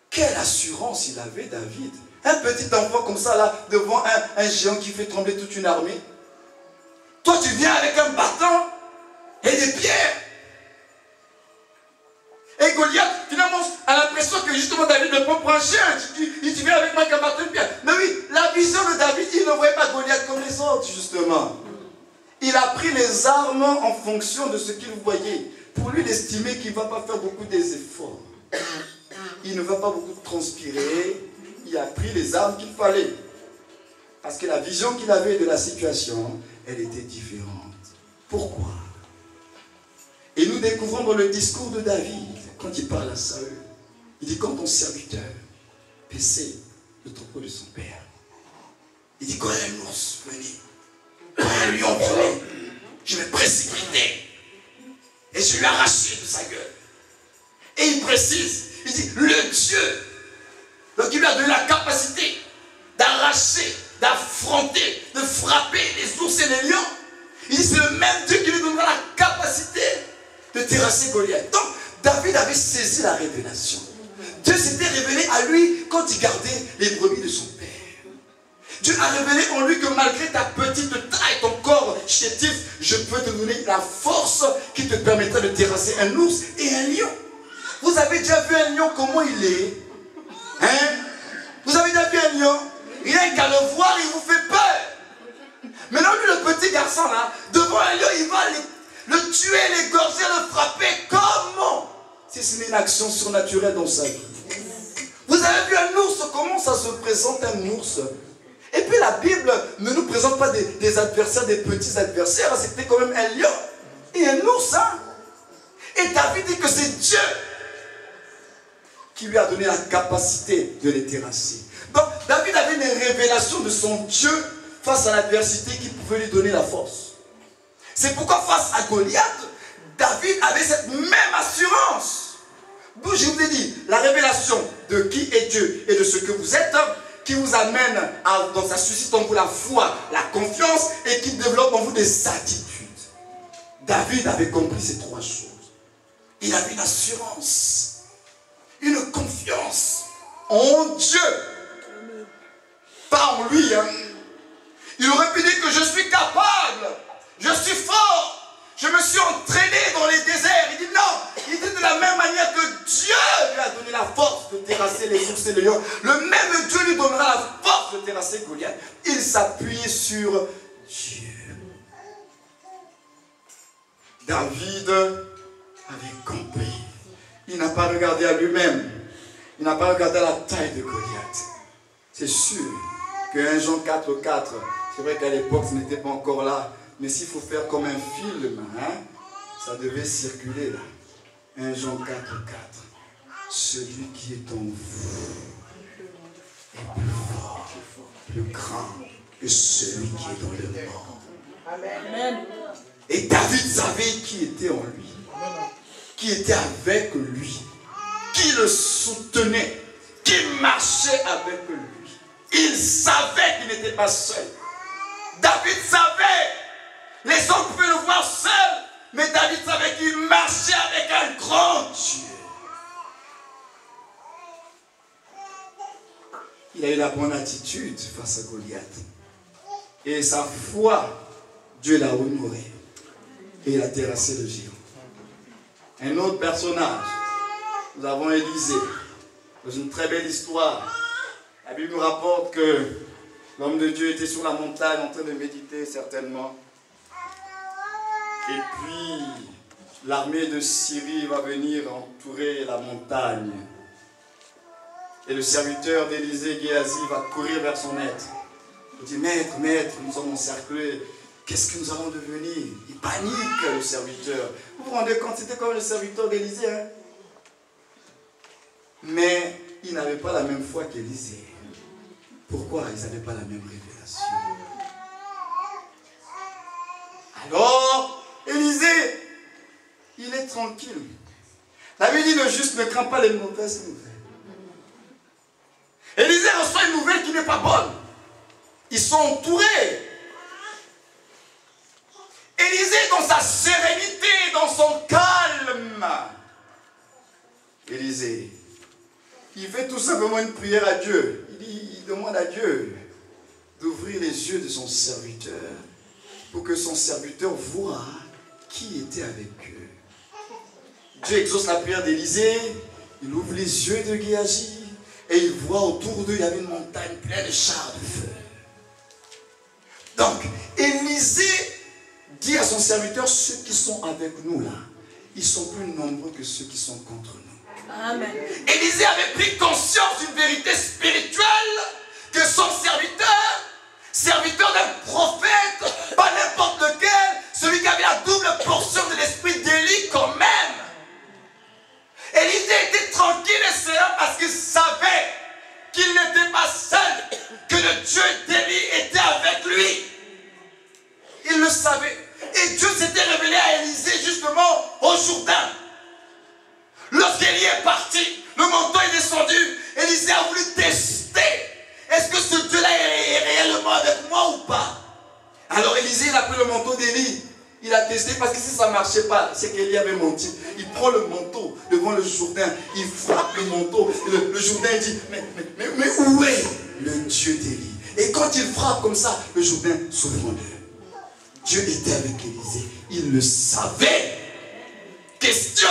Quelle assurance il avait, David. Un petit enfant comme ça, là, devant un géant qui fait trembler toute une armée. Toi, tu viens avec un bâton et des pierres. Et Goliath, finalement, a l'impression que justement David ne peut pas prendre un chien. Il vient avec moi qu'un bâton de pierre. Mais oui, la vision de David, il ne voyait pas Goliath comme les autres, justement. Il a pris les armes en fonction de ce qu'il voyait. Pour lui, d'estimer qu'il ne va pas faire beaucoup d'efforts. Il ne va pas beaucoup transpirer. Il a pris les armes qu'il fallait. Parce que la vision qu'il avait de la situation, elle était différente. Pourquoi? Et nous découvrons dans le discours de David, quand il parle à Saül, il dit, quand ton serviteur paissait le troupeau de son père. Il dit, quand un ours venait, quand un lion venait, je me précipitais et je lui arrachais de sa gueule. Et il précise, il dit, le Dieu, donc il lui a donné la capacité d'arracher, d'affronter, de frapper les ours et les lions. Il dit, c'est le même Dieu qui lui donnera la capacité de terrasser Goliath. Donc, David avait saisi la révélation. Dieu s'était révélé à lui quand il gardait les brebis de son père. Dieu a révélé en lui que malgré ta petite taille, ton corps chétif, je peux te donner la force qui te permettra de terrasser un ours et un lion. Vous avez déjà vu un lion comment il est? Hein? Vous avez déjà vu un lion? Rien qu'à le voir, il vous fait peur. Maintenant, lui, le petit garçon là, devant un lion, il va le tuer, l'égorger, le frapper. Comment? Si ce n'est une action surnaturelle dans sa vie. Vous avez vu un ours, comment ça se présente un ours? Et puis la Bible ne nous présente pas des adversaires, des petits adversaires. C'était quand même un lion et un ours. Hein? Et David dit que c'est Dieu qui lui a donné la capacité de les terrasser. Donc David avait une révélation de son Dieu face à l'adversité qui pouvait lui donner la force. C'est pourquoi face à Goliath, David avait cette même assurance. D'où je vous ai dit, la révélation de qui est Dieu et de ce que vous êtes, qui vous amène donc ça suscite en vous la foi, la confiance et qui développe en vous des attitudes. David avait compris ces trois choses. Il avait une assurance, une confiance en Dieu, pas en lui. Hein. Il aurait pu dire que je suis capable, je suis fort. Je me suis entraîné dans les déserts. Il dit non. Il dit de la même manière que Dieu lui a donné la force de terrasser les ours et les lions. Le même Dieu lui donnera la force de terrasser Goliath. Il s'appuie sur Dieu. David avait compris. Il n'a pas regardé à lui-même. Il n'a pas regardé à la taille de Goliath. C'est sûr que 1 Jean 4,4, c'est vrai qu'à l'époque ce n'était pas encore là. Mais s'il faut faire comme un film, hein, ça devait circuler là. 1 Jean 4,4. Celui qui est en vous est plus fort, plus grand que celui qui est dans le monde. Amen. Et David savait qui était en lui, qui était avec lui, qui le soutenait, qui marchait avec lui. Il savait qu'il n'était pas seul. David savait. Les hommes pouvaient le voir seul, mais David savait qu'il marchait avec un grand Dieu. Il a eu la bonne attitude face à Goliath. Et sa foi, Dieu l'a honoré. Et il a terrassé le géant. Un autre personnage, nous avons Élisée. Dans une très belle histoire, la Bible nous rapporte que l'homme de Dieu était sur la montagne en train de méditer certainement. Et puis, l'armée de Syrie va venir entourer la montagne. Et le serviteur d'Élisée, Géasi, va courir vers son maître. Il dit, maître, nous sommes encerclés. Qu'est-ce que nous allons devenir? Il panique, le serviteur. Vous vous rendez compte, c'était comme le serviteur d'Élisée. Hein? Mais il n'avait pas la même foi qu'Élisée. Pourquoi? Ils n'avaient pas la même révélation. Alors, Élisée, il est tranquille. La Bible dit le juste ne craint pas les mauvaises nouvelles. Élisée reçoit une nouvelle qui n'est pas bonne. Ils sont entourés. Élisée, dans sa sérénité, dans son calme, Élisée, il fait tout simplement une prière à Dieu. Il demande à Dieu d'ouvrir les yeux de son serviteur pour que son serviteur voie qui était avec eux. Dieu exauce la prière d'Élisée, il ouvre les yeux de Géasi et il voit autour d'eux, il y avait une montagne pleine de chars de feu. Donc, Élisée dit à son serviteur, ceux qui sont avec nous là, ils sont plus nombreux que ceux qui sont contre nous. Amen. Élisée avait pris conscience d'une vérité spirituelle que son serviteur d'un prophète, pas n'importe lequel, celui qui avait la double portion de l'esprit d'Élie quand même. Élisée était tranquille et serein parce qu'il savait qu'il au Jourdain. Lorsqu'Élie est parti, le manteau est descendu. Élisée a voulu tester. Est-ce que ce Dieu-là est réellement avec moi ou pas? Alors Élisée, il a pris le manteau d'Élie. Il a testé parce que si ça ne marchait pas, c'est qu'Élie avait menti. Il prend le manteau devant le Jourdain. Il frappe le manteau. Le Jourdain dit, mais où est le Dieu d'Élie? Et quand il frappe comme ça, le Jourdain s'ouvre en deux. Dieu était avec Élisée. Il le savait. Question.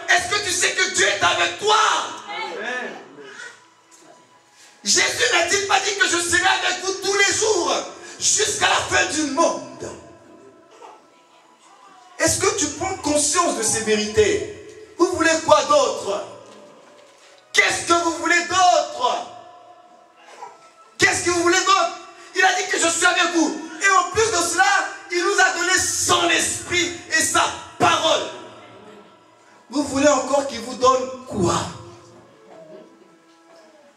Est-ce que tu sais que Dieu est avec toi? Amen. Jésus n'a-t-il pas dit que je serai avec vous tous les jours jusqu'à la fin du monde? Est-ce que tu prends conscience de ces vérités? Vous voulez quoi d'autre? Qu'est-ce que vous voulez d'autre? Qu'est-ce que vous voulez d'autre? Il a dit que je suis avec vous. Et en plus de cela, il nous a donné son esprit et sa parole. Vous voulez encore qu'il vous donne quoi?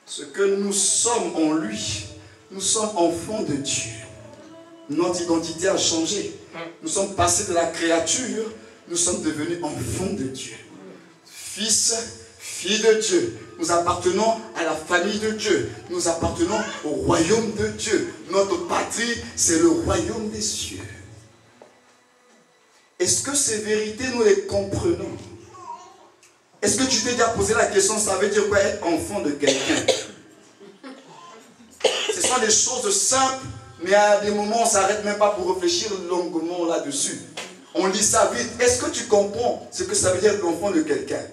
Ce que nous sommes en lui. Nous sommes enfants de Dieu. Notre identité a changé. Nous sommes passés de la créature, nous sommes devenus enfants de Dieu. Fils, filles de Dieu. Nous appartenons à la famille de Dieu. Nous appartenons au royaume de Dieu. Notre patrie, c'est le royaume des cieux. Est-ce que ces vérités, nous les comprenons? Est-ce que tu t'es déjà posé la question, ça veut dire quoi être enfant de quelqu'un? Ce sont des choses simples. Mais à des moments, on ne s'arrête même pas pour réfléchir longuement là-dessus. On lit ça vite. Est-ce que tu comprends ce que ça veut dire l'enfant de quelqu'un?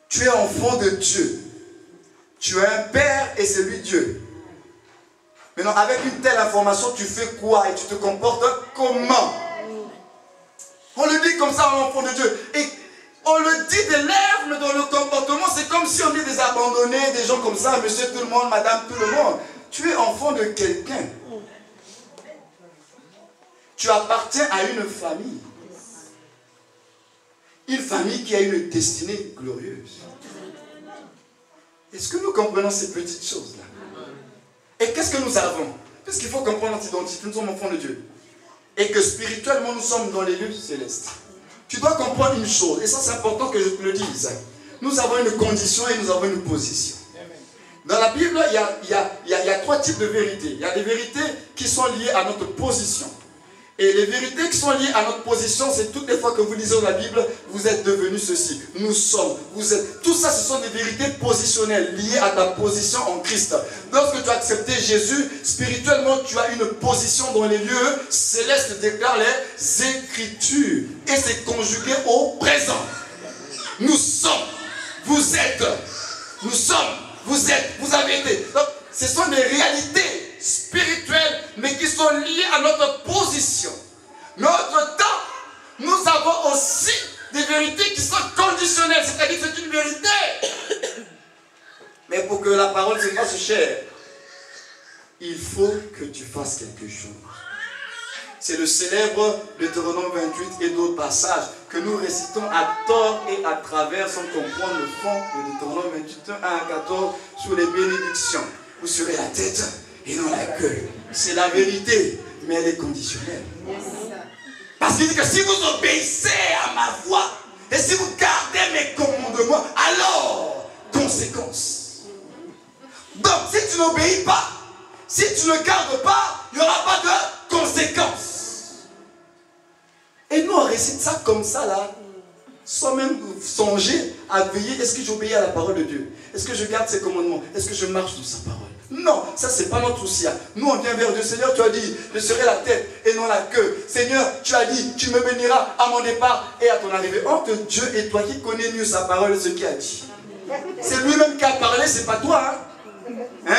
Tu es enfant de Dieu. Tu as un père et c'est lui Dieu. Maintenant, avec une telle information, tu fais quoi et tu te comportes comment? On le dit comme ça, l'enfant de Dieu. Et on le dit des lèvres, mais dans le comportement, c'est comme si on dit des abandonnés, des gens comme ça, monsieur tout le monde, madame tout le monde. Tu es enfant de quelqu'un. Tu appartiens à une famille. Une famille qui a une destinée glorieuse. Est-ce que nous comprenons ces petites choses-là? Et qu'est-ce que nous avons? Parce qu'il faut comprendre notre identité. Nous sommes enfants de Dieu. Et que spirituellement, nous sommes dans les lieux célestes. Tu dois comprendre une chose. Et ça, c'est important que je te le dise. Nous avons une condition et nous avons une position. Dans la Bible, il y a trois types de vérités. Il y a des vérités qui sont liées à notre position. Et les vérités qui sont liées à notre position, c'est toutes les fois que vous lisez la Bible, vous êtes devenus ceci. Nous sommes, vous êtes. Tout ça, ce sont des vérités positionnelles liées à ta position en Christ. Lorsque tu as accepté Jésus, spirituellement, tu as une position dans les lieux célestes, déclarent les Écritures. Et c'est conjugué au présent. Nous sommes, vous êtes, nous sommes. Vous êtes, vous avez été. Donc, ce sont des réalités spirituelles, mais qui sont liées à notre position. Mais entre-temps, nous avons aussi des vérités qui sont conditionnelles, c'est-à-dire que c'est une vérité. Mais pour que la parole se fasse chère, il faut que tu fasses quelque chose. C'est le célèbre Deutéronome 28 et d'autres passages que nous récitons à tort et à travers sans comprendre le fond de Deutéronome 28, 1 à 14 sur les bénédictions. Vous serez la tête et non la queue. C'est la vérité, mais elle est conditionnelle. Parce qu'il dit que si vous obéissez à ma voix et si vous gardez mes commandements, alors, conséquence. Donc, si tu n'obéis pas, si tu ne gardes pas, il n'y aura pas de conséquences. Et nous, on récite ça comme ça, là, sans même songer à veiller. Est-ce que j'obéis à la parole de Dieu? Est-ce que je garde ses commandements? Est-ce que je marche dans sa parole? Non, ça, c'est pas notre souci. Nous, on vient vers Dieu. Seigneur, tu as dit, je serai la tête et non la queue. Seigneur, tu as dit, tu me béniras à mon départ et à ton arrivée. Entre Dieu et toi, qui connaît mieux sa parole et ce qu'il a dit? C'est lui-même qui a parlé, c'est pas toi. Hein?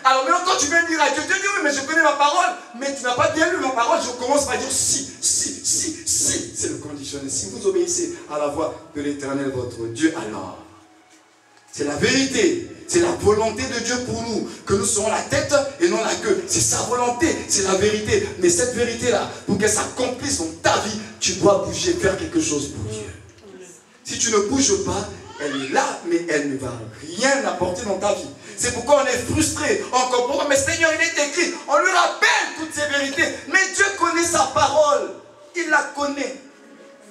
Alors maintenant, quand tu viens dire à Dieu, Dieu dit oui, mais je connais ma parole, mais tu n'as pas bien lu ma parole, je commence par dire si. C'est le conditionnel. Si vous obéissez à la voix de l'Éternel, votre Dieu, alors. C'est la vérité. C'est la volonté de Dieu pour nous. Que nous serons la tête et non la queue. C'est sa volonté, c'est la vérité. Mais cette vérité-là, pour qu'elle s'accomplisse dans ta vie, tu dois bouger, faire quelque chose pour Dieu. Si tu ne bouges pas, elle est là, mais elle ne va rien apporter dans ta vie. C'est pourquoi on est frustré. On comprend, mais Seigneur, il est écrit. On lui rappelle toutes ces vérités. Mais Dieu connaît sa parole. Il la connaît.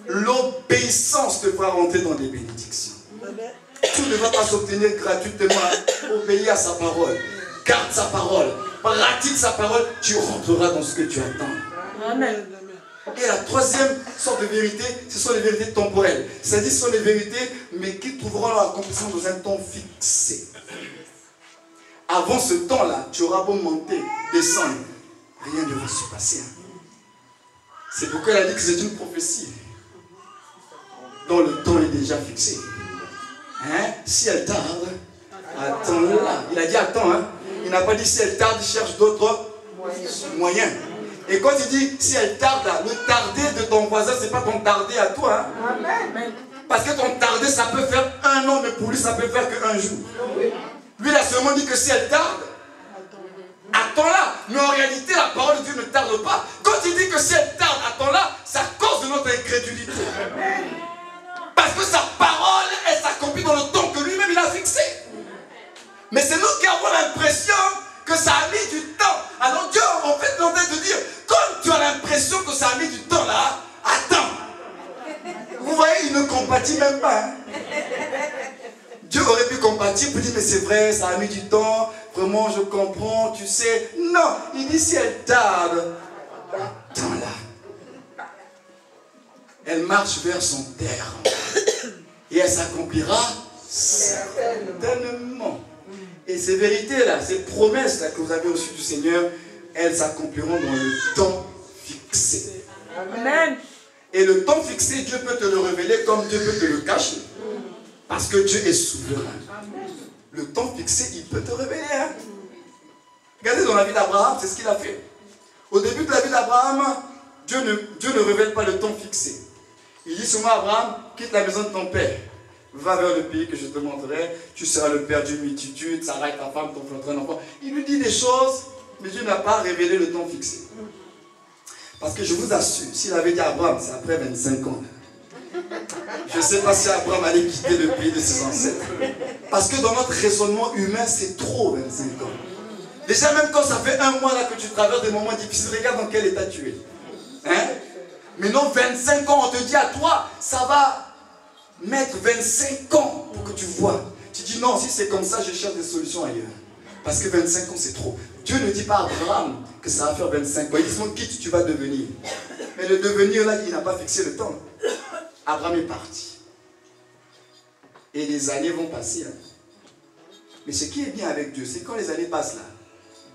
L'obéissance te fera rentrer dans des bénédictions. Tout ne va pas s'obtenir gratuitement. Obéis à sa parole. Garde sa parole. Pratique sa parole. Tu rentreras dans ce que tu attends. Amen. Et la troisième sorte de vérité, ce sont les vérités temporelles. C'est-à-dire, ce sont les vérités, mais qui trouveront leur accomplissement dans un temps fixé. Avant ce temps-là, tu auras beau monter, descendre, rien ne va se passer. C'est pourquoi il a dit que c'est une prophétie dont le temps est déjà fixé. Hein? Si elle tarde, attends-la. Il a dit attends, hein? Il n'a pas dit si elle tarde, il cherche d'autres moyens. Et quand il dit si elle tarde, là, le tarder de ton voisin, ce n'est pas ton tarder à toi. Hein? Amen. Parce que ton tarder, ça peut faire 1 an, mais pour lui, ça peut faire qu'un jour. Lui, il a seulement dit que si elle tarde, attends-la. Mais en réalité, la parole de Dieu ne tarde pas. Quand il dit que si elle tarde, attends-la, c'est à cause de notre incrédulité. Parce que sa parole, elle s'accomplit dans le temps que lui-même il a fixé. Mais c'est nous qui avons l'impression que ça a mis du temps. Alors Dieu, en fait, est en train de dire, comme tu as l'impression que ça a mis du temps là, attends. Vous voyez, il ne compatit même pas. Hein? Dieu aurait pu compatir pour dire, mais c'est vrai, ça a mis du temps, vraiment, je comprends, tu sais. Non, il dit, si elle tarde, attends-la. Elle marche vers son terme. Et elle s'accomplira certainement. Et ces vérités-là, ces promesses-là que vous avez reçues du Seigneur, elles s'accompliront dans le temps fixé. Amen. Et le temps fixé, Dieu peut te le révéler comme Dieu peut te le cacher. Parce que Dieu est souverain. Le temps fixé, il peut te révéler. Hein? Regardez dans la vie d'Abraham, c'est ce qu'il a fait. Au début de la vie d'Abraham, Dieu ne révèle pas le temps fixé. Il dit seulement à Abraham, quitte la maison de ton père. Va vers le pays que je te montrerai. Tu seras le père d'une multitude. Sarah est ta femme, ton frère, ton enfant. Il lui dit des choses, mais Dieu n'a pas révélé le temps fixé. Parce que je vous assure, s'il avait dit à Abraham, c'est après 25 ans. Je ne sais pas si Abraham allait quitter le pays de ses ancêtres. Parce que dans notre raisonnement humain, c'est trop 25 ans. Déjà, même quand ça fait 1 mois là, que tu traverses des moments difficiles, regarde dans quel état tu es. Hein? Mais non, 25 ans, on te dit à toi, ça va mettre 25 ans pour que tu vois. Tu dis non, si c'est comme ça, je cherche des solutions ailleurs. Parce que 25 ans, c'est trop. Dieu ne dit pas à Abraham que ça va faire 25 ans. Il dit seulement quitte, tu vas devenir. Mais le devenir là, il n'a pas fixé le temps. Abraham est parti. Et les années vont passer. Hein. Mais ce qui est bien avec Dieu, c'est quand les années passent là,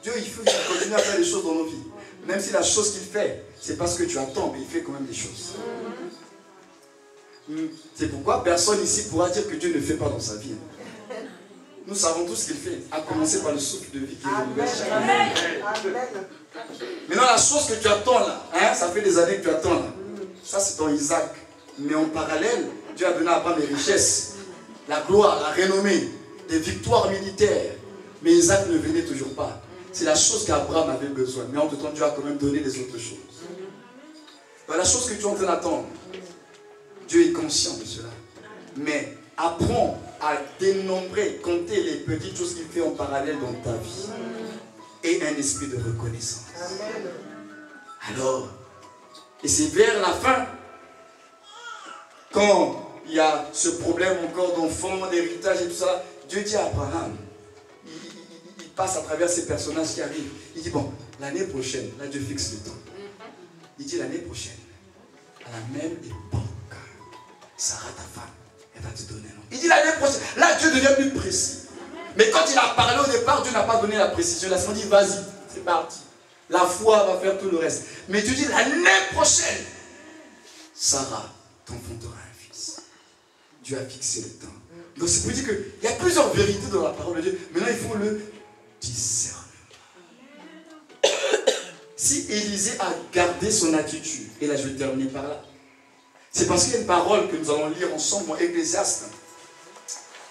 Dieu, il faut continuer à faire des choses dans nos vies. Même si la chose qu'il fait, c'est parce que tu attends, mais il fait quand même des choses. C'est pourquoi personne ici pourra dire que Dieu ne fait pas dans sa vie. Nous savons tout ce qu'il fait, à commencer par le souffle de vie qui renouvelle chaque année. Maintenant, la chose que tu attends là, hein, ça fait des années que tu attends là. Ça, c'est ton Isaac. Mais en parallèle, Dieu a donné à Abraham les richesses, la gloire, la renommée, des victoires militaires. Mais Isaac ne venait toujours pas. C'est la chose qu'Abraham avait besoin. Mais en tout temps, Dieu a quand même donné les autres choses. Ben, la chose que tu es en train d'attendre, Dieu est conscient de cela. Mais apprends à dénombrer, compter les petites choses qu'il fait en parallèle dans ta vie. Et un esprit de reconnaissance. Alors, et c'est vers la fin, quand il y a ce problème encore d'enfants, d'héritage et tout ça, Dieu dit à Abraham, il passe à travers ces personnages qui arrivent. Il dit, bon, l'année prochaine, là Dieu fixe le temps. Il dit, l'année prochaine, à la même époque, Sarah, ta femme, elle va te donner un nom. Il dit l'année prochaine, là Dieu devient plus précis. Mais quand il a parlé au départ, Dieu n'a pas donné la précision. Il a seulement dit, vas-y, c'est parti. La foi va faire tout le reste. Mais Dieu dit, l'année prochaine, Sarah, ton enfant t'aura un fils. Dieu a fixé le temps. Donc c'est pour dire qu'il y a plusieurs vérités dans la parole de Dieu. Maintenant, il faut le discernement. Si Élisée a gardé son attitude, et là je vais terminer par là, c'est parce qu'il y a une parole que nous allons lire ensemble dans Ecclésiaste.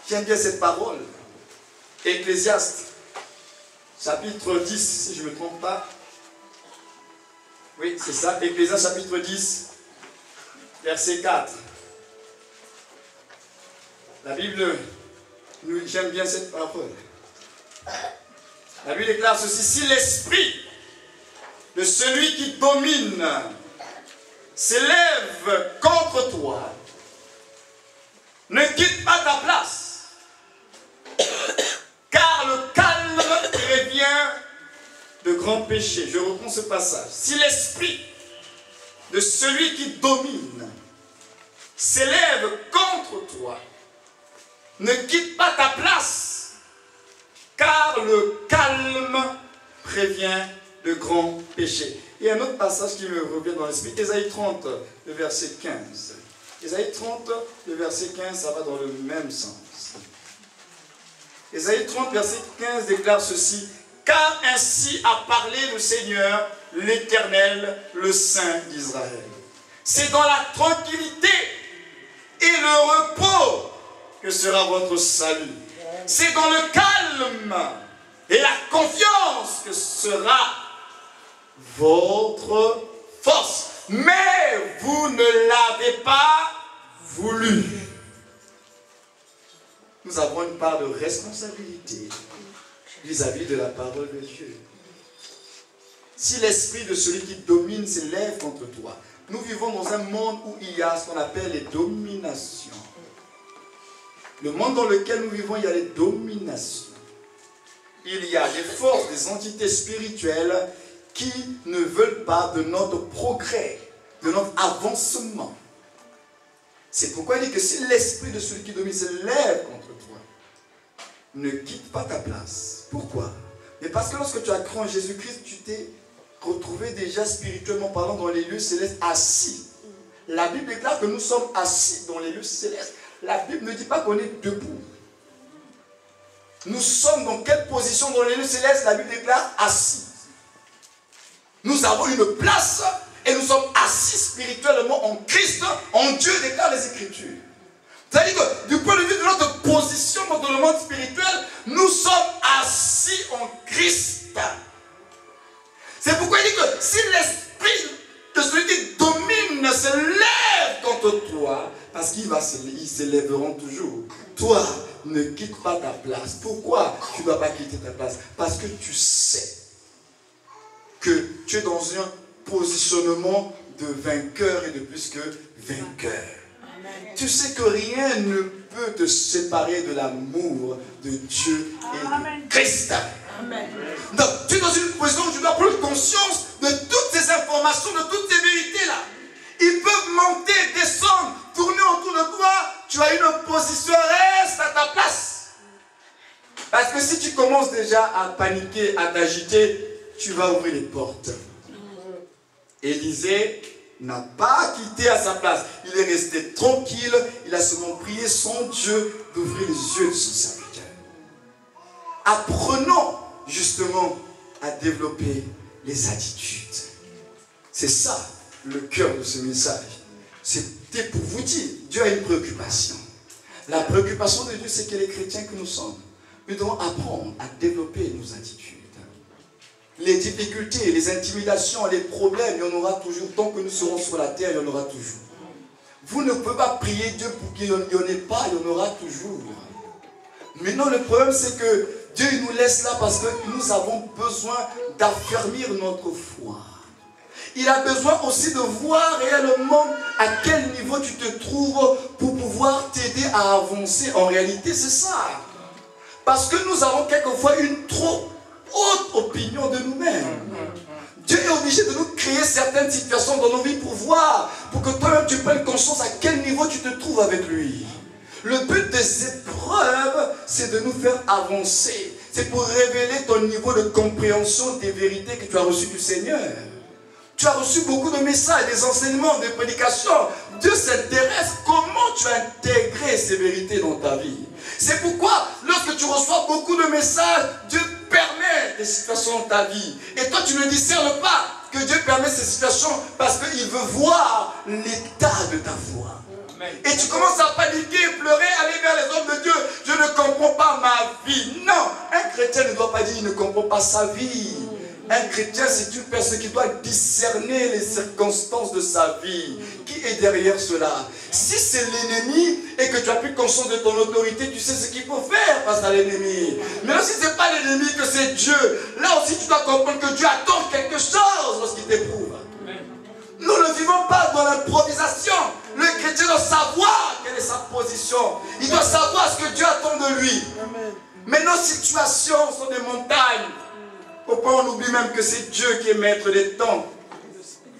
J'aime bien cette parole. Ecclésiaste, chapitre 10, si je ne me trompe pas. Oui, c'est ça, Ecclésiaste chapitre 10, verset 4. La Bible, j'aime bien cette parole. La Bible déclare ceci, si l'esprit de celui qui domine s'élève contre toi, ne quitte pas ta place, car le calme prévient de grands péchés. Je reprends ce passage. Si l'esprit de celui qui domine s'élève contre toi, ne quitte pas ta place, car le calme prévient de grands péchés. Il y a un autre passage qui me revient dans l'esprit, Ésaïe 30, le verset 15. Ésaïe 30, le verset 15, ça va dans le même sens. Ésaïe 30, verset 15 déclare ceci: car ainsi a parlé le Seigneur, l'Éternel, le Saint d'Israël. C'est dans la tranquillité et le repos que sera votre salut. C'est dans le calme et la confiance que sera votre force. Mais vous ne l'avez pas voulu. Nous avons une part de responsabilité vis-à-vis de la parole de Dieu. Si l'esprit de celui qui domine s'élève contre toi, nous vivons dans un monde où il y a ce qu'on appelle les dominations. Le monde dans lequel nous vivons, il y a les dominations. Il y a des forces, des entités spirituelles qui ne veulent pas de notre progrès, de notre avancement. C'est pourquoi il dit que si l'esprit de celui qui domine s'élève contre toi, ne quitte pas ta place. Pourquoi? Mais parce que lorsque tu as cru en Jésus-Christ, tu t'es retrouvé déjà spirituellement parlant dans les lieux célestes assis. La Bible déclare que nous sommes assis dans les lieux célestes. La Bible ne dit pas qu'on est debout. Nous sommes dans quelle position dans les lieux célestes? La Bible déclare assis. Nous avons une place et nous sommes assis spirituellement en Christ, en Dieu, déclare les Écritures. C'est-à-dire que du point de vue de notre position dans le monde spirituel, nous sommes assis en Christ. C'est pourquoi il dit que si l'esprit de celui qui domine se lève contre toi, parce qu'ils s'élèveront toujours, toi, ne quitte pas ta place. Pourquoi tu ne dois pas quitter ta place? Parce que tu sais que tu es dans un positionnement de vainqueur et de plus que vainqueur. Amen. Tu sais que rien ne peut te séparer de l'amour de Dieu et de Christ. Amen. Donc, tu es dans une position où tu dois prendre conscience de toutes ces informations, de toutes ces vérités-là. Ils peuvent monter, descendre, tourner autour de toi. Tu as une position, reste à ta place. Parce que si tu commences déjà à paniquer, à t'agiter, tu vas ouvrir les portes. Élisée n'a pas quitté à sa place. Il est resté tranquille. Il a seulement prié son Dieu d'ouvrir les yeux de son serviteur. Apprenons justement à développer les attitudes. C'est ça le cœur de ce message. C'était pour vous dire, Dieu a une préoccupation. La préoccupation de Dieu, c'est que les chrétiens que nous sommes, nous devons apprendre à développer nos attitudes. Les difficultés, les intimidations, les problèmes, il y en aura toujours. Tant que nous serons sur la terre, il y en aura toujours. Vous ne pouvez pas prier Dieu pour qu'il n'y en ait pas, il y en aura toujours. Maintenant, le problème, c'est que Dieu il nous laisse là parce que nous avons besoin d'affermir notre foi. Il a besoin aussi de voir réellement à quel niveau tu te trouves pour pouvoir t'aider à avancer. En réalité, c'est ça. Parce que nous avons quelquefois une trop haute opinion de nous-mêmes. Dieu est obligé de nous créer certaines situations dans nos vies pour voir, pour que toi-même tu prennes conscience à quel niveau tu te trouves avec lui. Le but des épreuves, c'est de nous faire avancer. C'est pour révéler ton niveau de compréhension des vérités que tu as reçues du Seigneur. Tu as reçu beaucoup de messages, des enseignements, des prédications. Dieu s'intéresse comment tu as intégré ces vérités dans ta vie. C'est pourquoi, lorsque tu reçois beaucoup de messages, Dieu permet des situations dans ta vie. Et toi, tu ne discernes pas que Dieu permet ces situations parce qu'il veut voir l'état de ta foi. Et tu commences à paniquer, pleurer, aller vers les hommes de Dieu. Je ne comprends pas ma vie. Non, un chrétien ne doit pas dire qu'il ne comprend pas sa vie. Un chrétien, c'est une personne qui doit discerner les circonstances de sa vie. Qui est derrière cela? Si c'est l'ennemi et que tu as plus conscience de ton autorité, tu sais ce qu'il faut faire face à l'ennemi. Mais si ce n'est pas l'ennemi, que c'est Dieu, là aussi tu dois comprendre que Dieu attend quelque chose lorsqu'il t'éprouve. Nous ne vivons pas dans la improvisation. Le chrétien doit savoir quelle est sa position. Il doit savoir ce que Dieu attend de lui. Mais nos situations sont des montagnes. Au point où on oublie même que c'est Dieu qui est maître des temps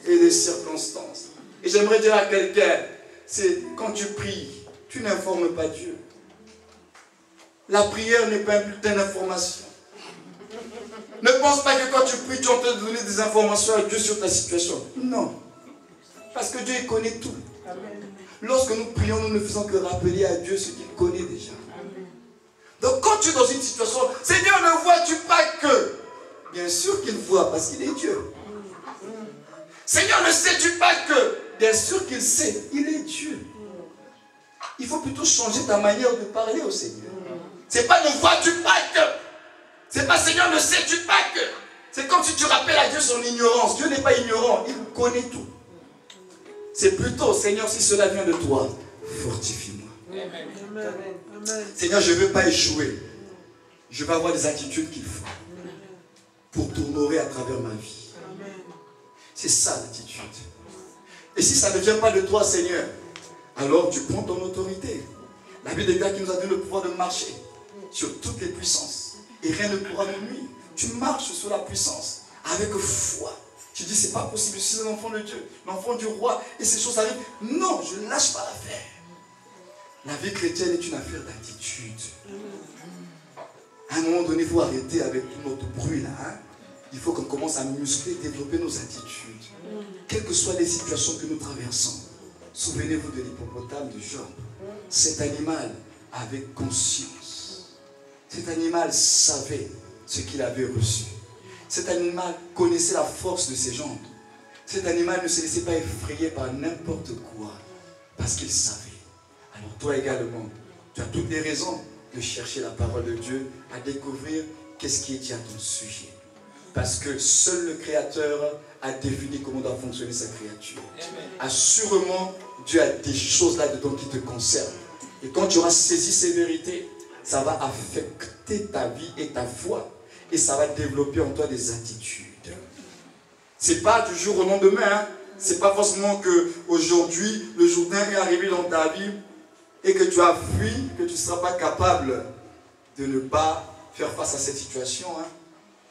et des circonstances. Et j'aimerais dire à quelqu'un, c'est quand tu pries, tu n'informes pas Dieu. La prière n'est pas un bulletin d'information. Ne pense pas que quand tu pries, tu es en train de donner des informations à Dieu sur ta situation. Non. Parce que Dieu il connaît tout. Lorsque nous prions, nous ne faisons que rappeler à Dieu ce qu'il connaît déjà. Donc quand tu es dans une situation, Seigneur, ne vois-tu pas que? Bien sûr qu'il voit parce qu'il est Dieu. Seigneur, ne sais-tu pas que? Bien sûr qu'il sait, il est Dieu. Il faut plutôt changer ta manière de parler au Seigneur. C'est pas ne vois-tu pas que? C'est pas Seigneur, ne sais-tu pas que? C'est comme si tu rappelles à Dieu son ignorance. Dieu n'est pas ignorant, il connaît tout. C'est plutôt, Seigneur, si cela vient de toi, fortifie-moi. Seigneur, je ne veux pas échouer. Je veux avoir des attitudes qu'il faut pour t'honorer à travers ma vie. C'est ça l'attitude. Et si ça ne vient pas de toi, Seigneur, alors tu prends ton autorité. La Bible déclare qu'il nous a donné le pouvoir de marcher sur toutes les puissances. Et rien ne pourra nous nuire. Tu marches sur la puissance avec foi. Tu dis, c'est pas possible, je suis un enfant de Dieu, l'enfant du roi, et ces choses arrivent. Non, je ne lâche pas l'affaire. La vie chrétienne est une affaire d'attitude. À un moment donné, il faut arrêter avec tout notre bruit là. Hein? Il faut qu'on commence à muscler, développer nos attitudes. Quelles que soient les situations que nous traversons. Souvenez-vous de l'hippopotame de Job. Cet animal avait conscience. Cet animal savait ce qu'il avait reçu. Cet animal connaissait la force de ses jambes. Cet animal ne se laissait pas effrayer par n'importe quoi. Parce qu'il savait. Alors toi également, tu as toutes les raisons de chercher la parole de Dieu, à découvrir qu'est-ce qui est dit à ton sujet. Parce que seul le Créateur a défini comment doit fonctionner sa créature. Assurément, Dieu a des choses là-dedans qui te concernent. Et quand tu auras saisi ces vérités, ça va affecter ta vie et ta foi. Et ça va développer en toi des attitudes. C'est pas du jour au lendemain. Hein? C'est pas forcément qu'aujourd'hui, le Jourdain est arrivé dans ta vie et que tu as fui, que tu ne seras pas capable de ne pas faire face à cette situation. Hein?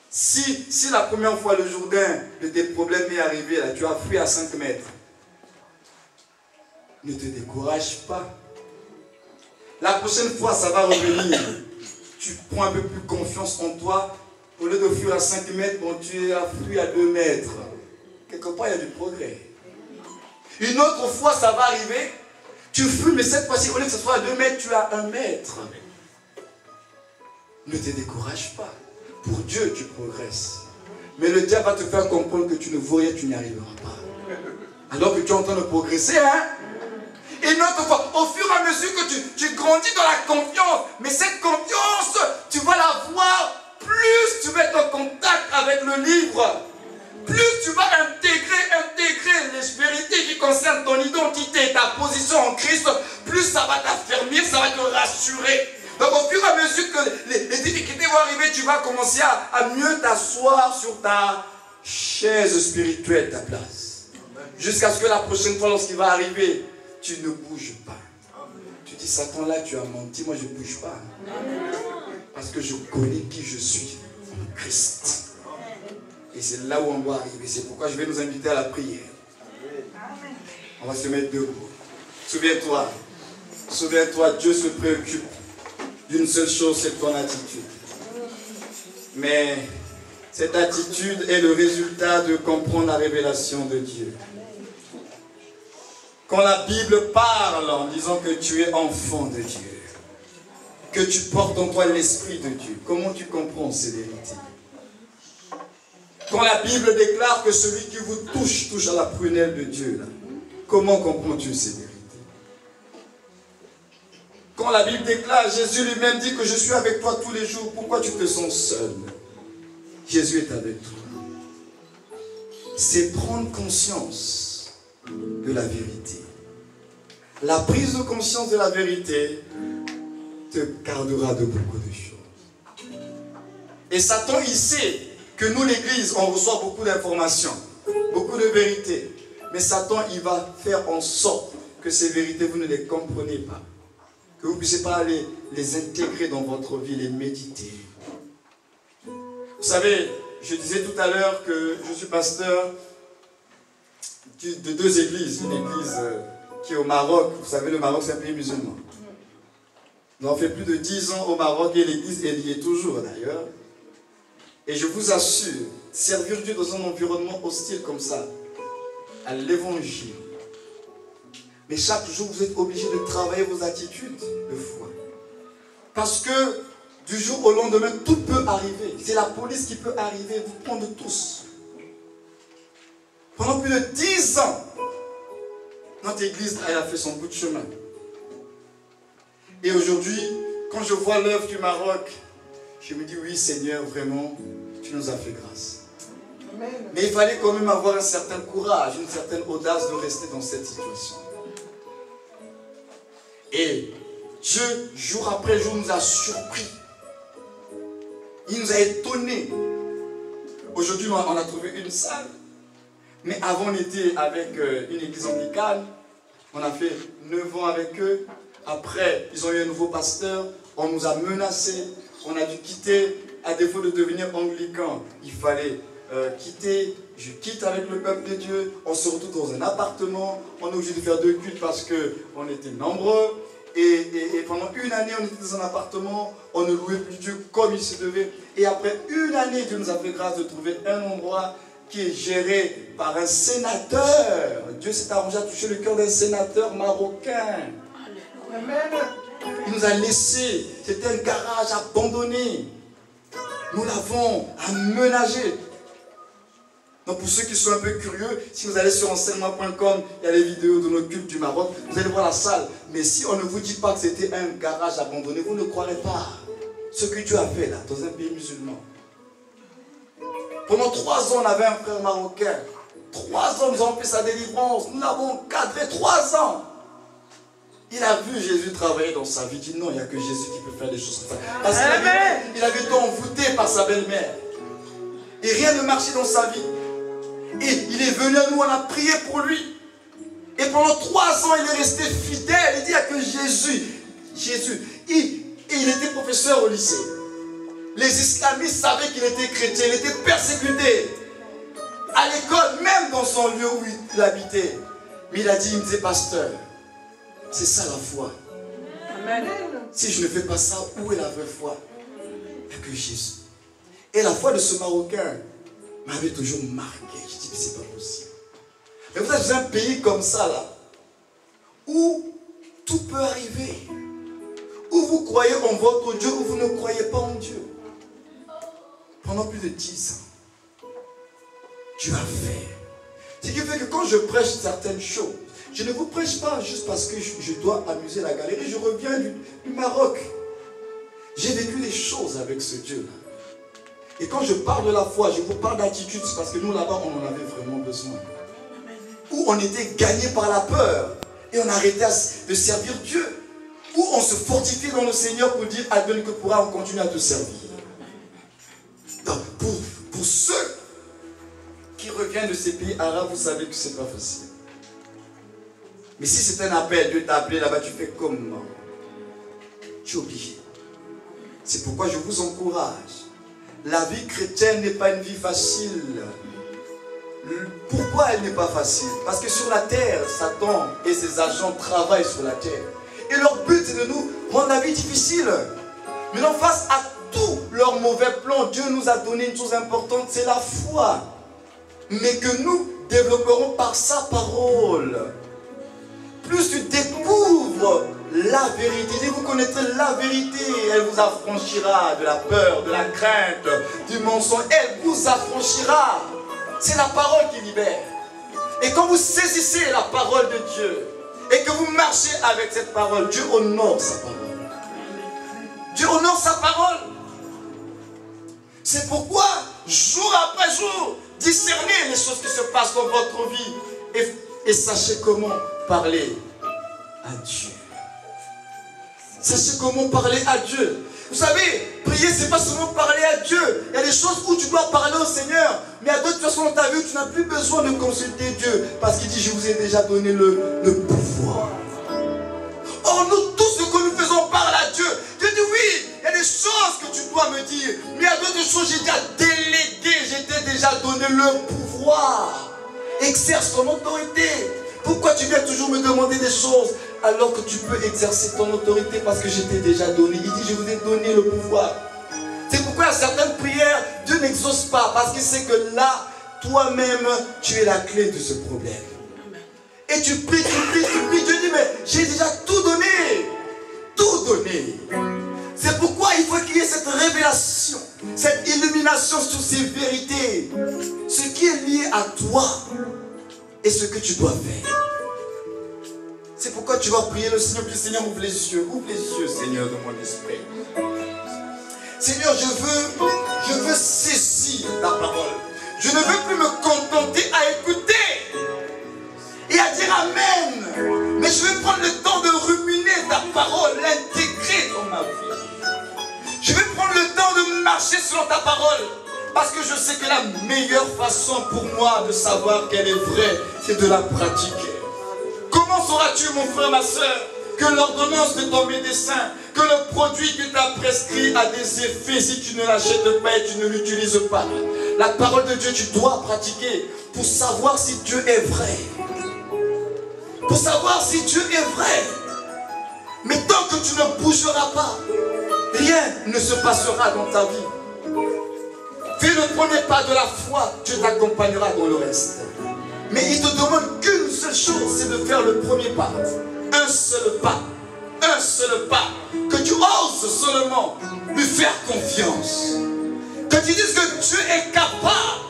Si la première fois le Jourdain de tes problèmes est arrivé, là, tu as fui à 5 mètres, ne te décourage pas. La prochaine fois, ça va revenir. Tu prends un peu plus confiance en toi. Au lieu de fuir à 5 mètres, bon, tu as fui à 2 mètres. Quelque part, il y a du progrès. Une autre fois, ça va arriver. Tu fuis, mais cette fois-ci, au lieu que ce soit à 2 mètres, tu as 1 mètre. Ne te décourage pas. Pour Dieu, tu progresses. Mais le diable va te faire comprendre que tu ne vaux rien, tu n'y arriveras pas. Alors que tu es en train de progresser, hein? Et une autre fois, au fur et à mesure que tu grandis dans la confiance, mais cette confiance, tu vas la voir, plus tu vas être en contact avec le livre, plus tu vas intégrer les vérités qui concernent ton identité, ta position en Christ, plus ça va t'affermir, ça va te rassurer. Donc au fur et à mesure que les difficultés vont arriver, tu vas commencer à mieux t'asseoir sur ta chaise spirituelle, ta place. Jusqu'à ce que la prochaine fois, lorsqu'il va arriver, tu ne bouges pas. Tu dis, Satan, là, tu as menti, moi je ne bouge pas. Parce que je connais qui je suis en Christ. Et c'est là où on doit arriver. C'est pourquoi je vais nous inviter à la prière. On va se mettre debout. Souviens-toi, Dieu se préoccupe d'une seule chose, c'est ton attitude. Mais cette attitude est le résultat de comprendre la révélation de Dieu. Quand la Bible parle en disant que tu es enfant de Dieu, que tu portes en toi l'Esprit de Dieu, comment tu comprends ces vérités? Quand la Bible déclare que celui qui vous touche, touche à la prunelle de Dieu, là, comment comprends-tu ces vérités? Quand la Bible déclare, Jésus lui-même dit que je suis avec toi tous les jours, pourquoi tu te sens seul? Jésus est avec toi. C'est prendre conscience de la vérité. La prise de conscience de la vérité te gardera de beaucoup de choses. Et Satan, il sait que nous, l'Église, on reçoit beaucoup d'informations, beaucoup de vérités. Mais Satan, il va faire en sorte que ces vérités, vous ne les comprenez pas. Que vous ne puissiez pas les intégrer dans votre vie, les méditer. Vous savez, je disais tout à l'heure que je suis pasteur de 2 églises. Une église qui est au Maroc. Vous savez, le Maroc, c'est un pays musulman. Nous avons fait plus de 10 ans au Maroc et l'église est liée toujours d'ailleurs. Et je vous assure, servir Dieu dans un environnement hostile comme ça, à l'évangile. Mais chaque jour, vous êtes obligé de travailler vos attitudes de foi. Parce que du jour au lendemain, tout peut arriver. C'est la police qui peut arriver, vous prendre tous. Pendant plus de 10 ans, notre église, elle a fait son bout de chemin. Et aujourd'hui, quand je vois l'œuvre du Maroc, je me dis, oui Seigneur, vraiment, tu nous as fait grâce. Amen. Mais il fallait quand même avoir un certain courage, une certaine audace de rester dans cette situation. Et Dieu, jour après jour, nous a surpris. Il nous a étonnés. Aujourd'hui, on a trouvé une salle. Mais avant, on était avec une église anglicane. On a fait 9 ans avec eux. Après, ils ont eu un nouveau pasteur. On nous a menacés. On a dû quitter. À défaut de devenir anglican, il fallait quitter. Je quitte avec le peuple de Dieu. On se retrouve dans un appartement. On est obligé de faire 2 cultes parce qu'on était nombreux. Et pendant une année, on était dans un appartement. On ne louait plus Dieu comme il se devait. Et après une année, Dieu nous a fait grâce de trouver un endroit qui est géré par un sénateur. Dieu s'est arrangé à toucher le cœur d'un sénateur marocain. Amen. Il nous a laissé. C'était un garage abandonné. Nous l'avons aménagé. Donc pour ceux qui sont un peu curieux, si vous allez sur enseignement.com, il y a les vidéos de nos cultes du Maroc, vous allez voir la salle. Mais si on ne vous dit pas que c'était un garage abandonné, vous ne croirez pas ce que Dieu a fait là, dans un pays musulman. Pendant 3 ans, on avait un frère marocain. 3 ans, nous avons fait sa délivrance. Nous l'avons cadré 3 ans. Il a vu Jésus travailler dans sa vie. Il dit non, il n'y a que Jésus qui peut faire des choses comme ça. Parce qu'il avait été envoûté par sa belle-mère. Et rien ne marchait dans sa vie. Et il est venu à nous, on a prié pour lui. Et pendant 3 ans, il est resté fidèle. Il dit, il n'y a que Jésus. Il était professeur au lycée. Les islamistes savaient qu'il était chrétien. Il était persécuté. À l'école, même dans son lieu où il habitait. Mais il a dit, il me disait, pasteur, c'est ça la foi. Amen. Si je ne fais pas ça, où est la vraie foi? Il n'y a que Jésus. Et la foi de ce Marocain m'avait toujours marqué. Je dis, mais c'est pas possible. Mais vous êtes dans un pays comme ça, là, où tout peut arriver. Où vous croyez en votre Dieu, où vous ne croyez pas en Dieu. Pendant plus de 10 ans, Dieu a fait. Ce qui fait que quand je prêche certaines choses, je ne vous prêche pas juste parce que je dois amuser la galerie. Je reviens du Maroc. J'ai vécu des choses avec ce Dieu-là. Et quand je parle de la foi, je vous parle d'attitude, c'est parce que nous là-bas, on en avait vraiment besoin. Où on était gagné par la peur et on arrêtait de servir Dieu. Où on se fortifiait dans le Seigneur pour dire, advienne que pourra, on continue à te servir. Donc, pour ceux qui reviennent de ces pays arabes, vous savez que ce n'est pas facile. Mais si c'est un appel, Dieu t'a appelé là-bas, tu fais comment? Tu es obligé. C'est pourquoi je vous encourage. La vie chrétienne n'est pas une vie facile. Pourquoi elle n'est pas facile? Parce que sur la terre, Satan et ses agents travaillent sur la terre. Et leur but, c'est de nous rendre la vie difficile. Mais non, face à tous leurs mauvais plans, Dieu nous a donné une chose importante, c'est la foi. Mais que nous développerons par sa parole. Plus tu découvres la vérité, vous connaîtrez la vérité, elle vous affranchira de la peur, de la crainte, du mensonge, elle vous affranchira. C'est la parole qui libère. Et quand vous saisissez la parole de Dieu, et que vous marchez avec cette parole, Dieu honore sa parole. Dieu honore sa parole. C'est pourquoi, jour après jour, discernez les choses qui se passent dans votre vie et sachez comment parler à Dieu. Sachez comment parler à Dieu. Vous savez, prier, c'est pas seulement parler à Dieu. Il y a des choses où tu dois parler au Seigneur. Mais à d'autres façons dans ta vie, tu n'as plus besoin de consulter Dieu. Parce qu'il dit, je vous ai déjà donné le pouvoir. Or, nous, tout ce que nous faisons parle à Dieu. Dieu dit, oui, il y a des choses que tu dois me dire. Mais il y a d'autres choses, j'ai déjà délégué. J'ai déjà donné le pouvoir. Exerce ton autorité. Pourquoi tu viens toujours me demander des choses alors que tu peux exercer ton autorité parce que je t'ai déjà donné. Il dit, je vous ai donné le pouvoir. C'est pourquoi à certaines prières, Dieu n'exauce pas. Parce qu'il sait que là, toi-même, tu es la clé de ce problème. Et tu pries, Dieu dit, mais j'ai déjà tout donné. Tout donné. C'est pourquoi il faut qu'il y ait cette révélation, cette illumination sur ces vérités. Ce qui est lié à toi et ce que tu dois faire. C'est pourquoi tu vas prier le Seigneur, puis Seigneur, ouvre les yeux, Seigneur, de mon esprit. Seigneur, je veux saisir ta parole. Je ne veux plus me contenter à écouter et à dire Amen. Mais je vais prendre le temps de ruminer ta parole, l'intégrer dans ma vie. Je vais prendre le temps de marcher selon ta parole. Parce que je sais que la meilleure façon pour moi de savoir qu'elle est vraie, c'est de la pratiquer. Comment sauras-tu, mon frère, ma soeur, que l'ordonnance de ton médecin, que le produit que tu as prescrit a des effets si tu ne l'achètes pas et tu ne l'utilises pas? La parole de Dieu, tu dois pratiquer pour savoir si Dieu est vrai. Pour savoir si Dieu est vrai. Mais tant que tu ne bougeras pas, rien ne se passera dans ta vie. Fais le premier pas de la foi, Dieu t'accompagnera dans le reste. Mais il te demande qu'une seule chose, c'est de faire le premier pas. Un seul pas. Un seul pas. Que tu oses seulement lui faire confiance. Que tu dises que Dieu est capable.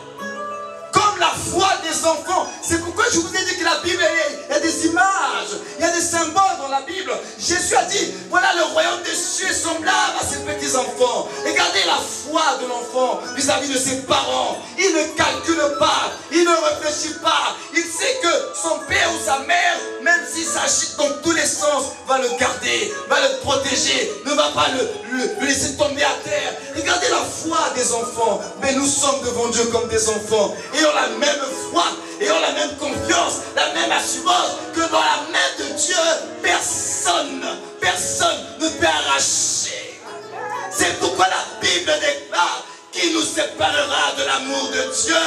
Comme la foi des enfants. C'est pourquoi je vous ai dit que la Bible, il y a des images, il y a des symboles dans la Bible. Jésus a dit, voilà le royaume des cieux est semblable à ces petits enfants. Regardez la foi de l'enfant vis-à-vis de ses parents. Il ne calcule pas, il ne réfléchit pas. Il sait que son père ou sa mère, même s'il s'agite dans tous les sens, va le garder, va le protéger, ne va pas le laisser tomber à terre. Regardez la foi des enfants. Mais nous sommes devant Dieu comme des enfants. Et ont la même foi, et ont la même confiance, la même assurance que dans la main de Dieu, personne ne peut arracher. C'est pourquoi la Bible déclare qui nous séparera de l'amour de Dieu.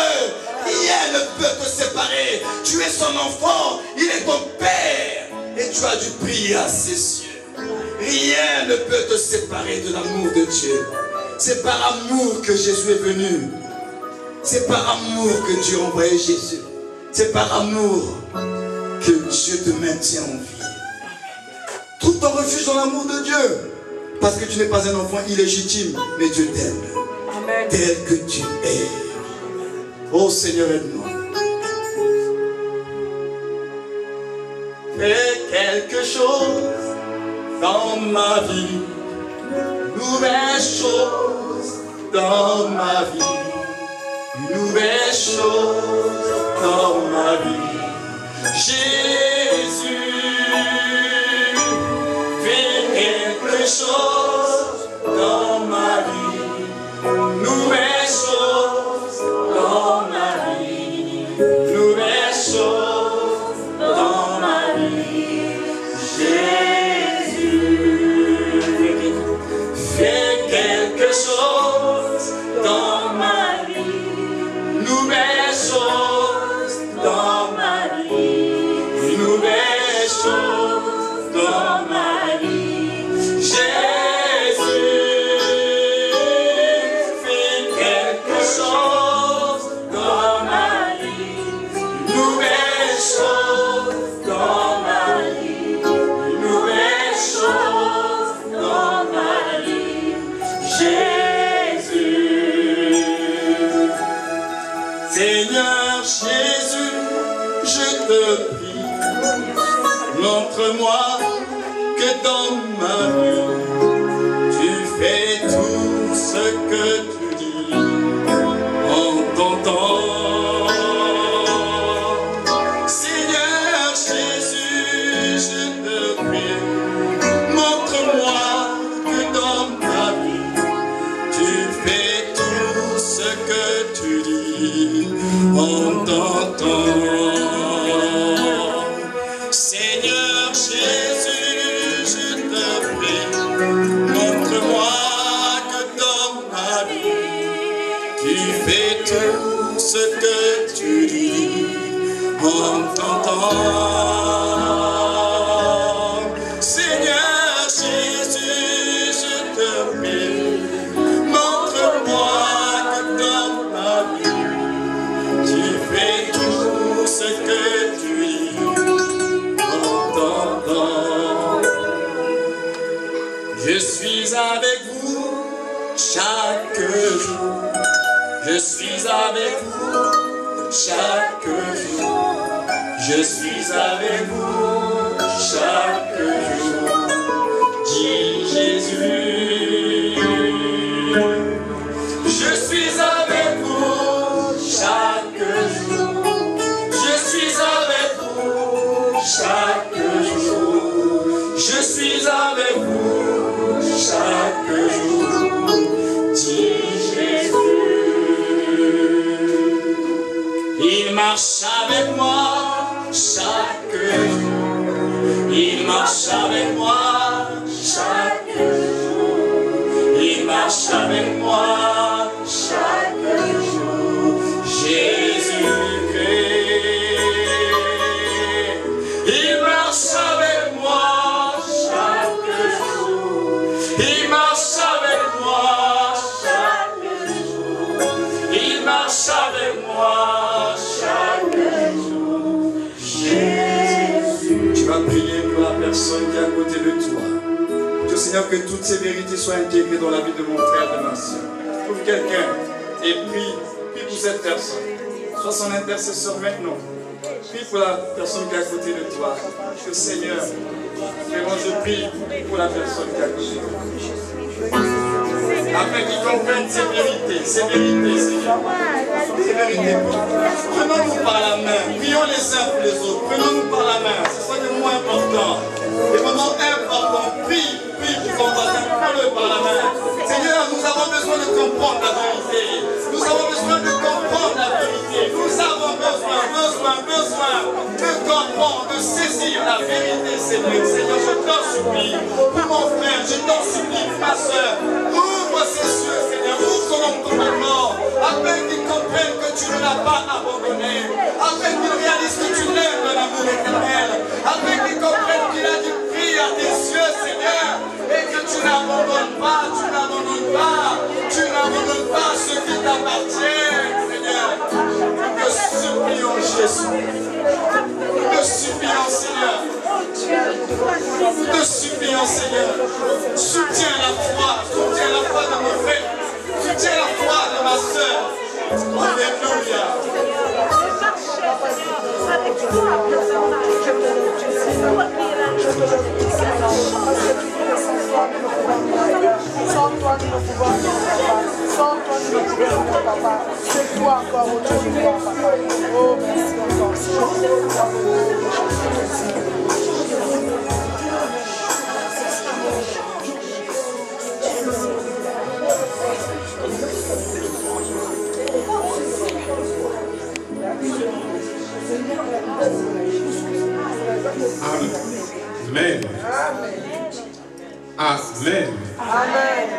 Rien ne peut te séparer. Tu es son enfant, il est ton Père, et tu as dû prier à ses yeux. Rien ne peut te séparer de l'amour de Dieu. C'est par amour que Jésus est venu. C'est par amour que Dieu a envoyé Jésus. C'est par amour que Dieu te maintient en vie. Trouve ton refuge dans l'amour de Dieu. Parce que tu n'es pas un enfant illégitime, mais Dieu t'aime. Tel que tu es. Oh Seigneur, aide-nous. Fais quelque chose dans ma vie. Nouvelle chose dans ma vie. Une nouvelle chose dans ma vie. Jésus, fais quelque chose dans ma vie. Nouvelle chose dans ma vie. Nouvelle chose dans ma vie. Jésus, fais quelque chose dans ma vie. Nouvelle chose dans ma vie. Nouvelle chose dans ma vie. Jésus, fais quelque chose dans ma vie. Nouvelle chose dans ma vie. Nouvelle chose dans ma vie. Jésus. Seigneur Jésus, je te prie, montre-moi que dans ma vie, tu fais tout ce que tu dis en ton temps. Seigneur Jésus, je te prie, montre-moi que dans ma vie, demande ton temps. Seigneur Jésus, je te prie, montre-moi que dans ma vie, tu fais tout ce que tu dis en ton temps. Je suis avec vous chaque jour. Je suis avec vous chaque jour. Je suis avec vous chaque jour. Dis Jésus. Je suis avec vous chaque jour. Je suis avec vous chaque jour. Je suis avec vous chaque jour. Dis Jésus. Il marche avec moi chaque jour. Il marche avec moi chaque jour. Il marche avec moi chaque jour. Jésus-Christ. Il marche avec moi chaque jour. Il marche avec moi chaque jour. Il marche avec moi chaque jour. Jésus. Tu vas prier pour la personne qui est à côté de toi. Dieu Seigneur, que toutes ces vérités soient intégrées dans la vie de mon frère, de ma soeur. Trouve quelqu'un et prie pour cette personne. Sois son intercesseur maintenant. Prie pour la personne qui est à côté de toi. Que Seigneur, vraiment je prie pour la personne qui est à côté de toi. Afin qu'ils comprennent ces vérités, Seigneur. Ces vérités. Prenons-nous par la main. Prions les uns pour les autres. Prenons-nous par la main. Ce sont des moments importants. Des moments importants. Prie pour ton voisin. Prends-le par la main. Seigneur, nous avons besoin de comprendre la vérité. Nous avons besoin de comprendre la vérité. Nous avons besoin de comprendre, de saisir la vérité, Seigneur. Seigneur, je t'en supplie pour mon frère, je t'en supplie pour ma soeur. Ouvre ses yeux, Seigneur. Ouvre son entendement, afin qu'il comprenne que tu ne l'as pas abandonné, afin qu'il réalise que tu l'aimes de l'amour éternel, afin qu'il comprenne qu'il a du prix à tes yeux, Seigneur, et que tu n'abandonnes pas, tu n'abandonnes pas ce qui t'appartient, Seigneur. Nous supplions Jésus. Nous te supplions, Seigneur. Nous te supplions, Seigneur. Soutiens la foi de mon frère. Soutiens la foi de ma soeur. Alléluia. Sans toi, nous ne pouvons pas. Sans toi, nous ne pouvons pas, papa. C'est toi encore autour de moi, papa. Oh, merci encore. Amen. Amen. Amen.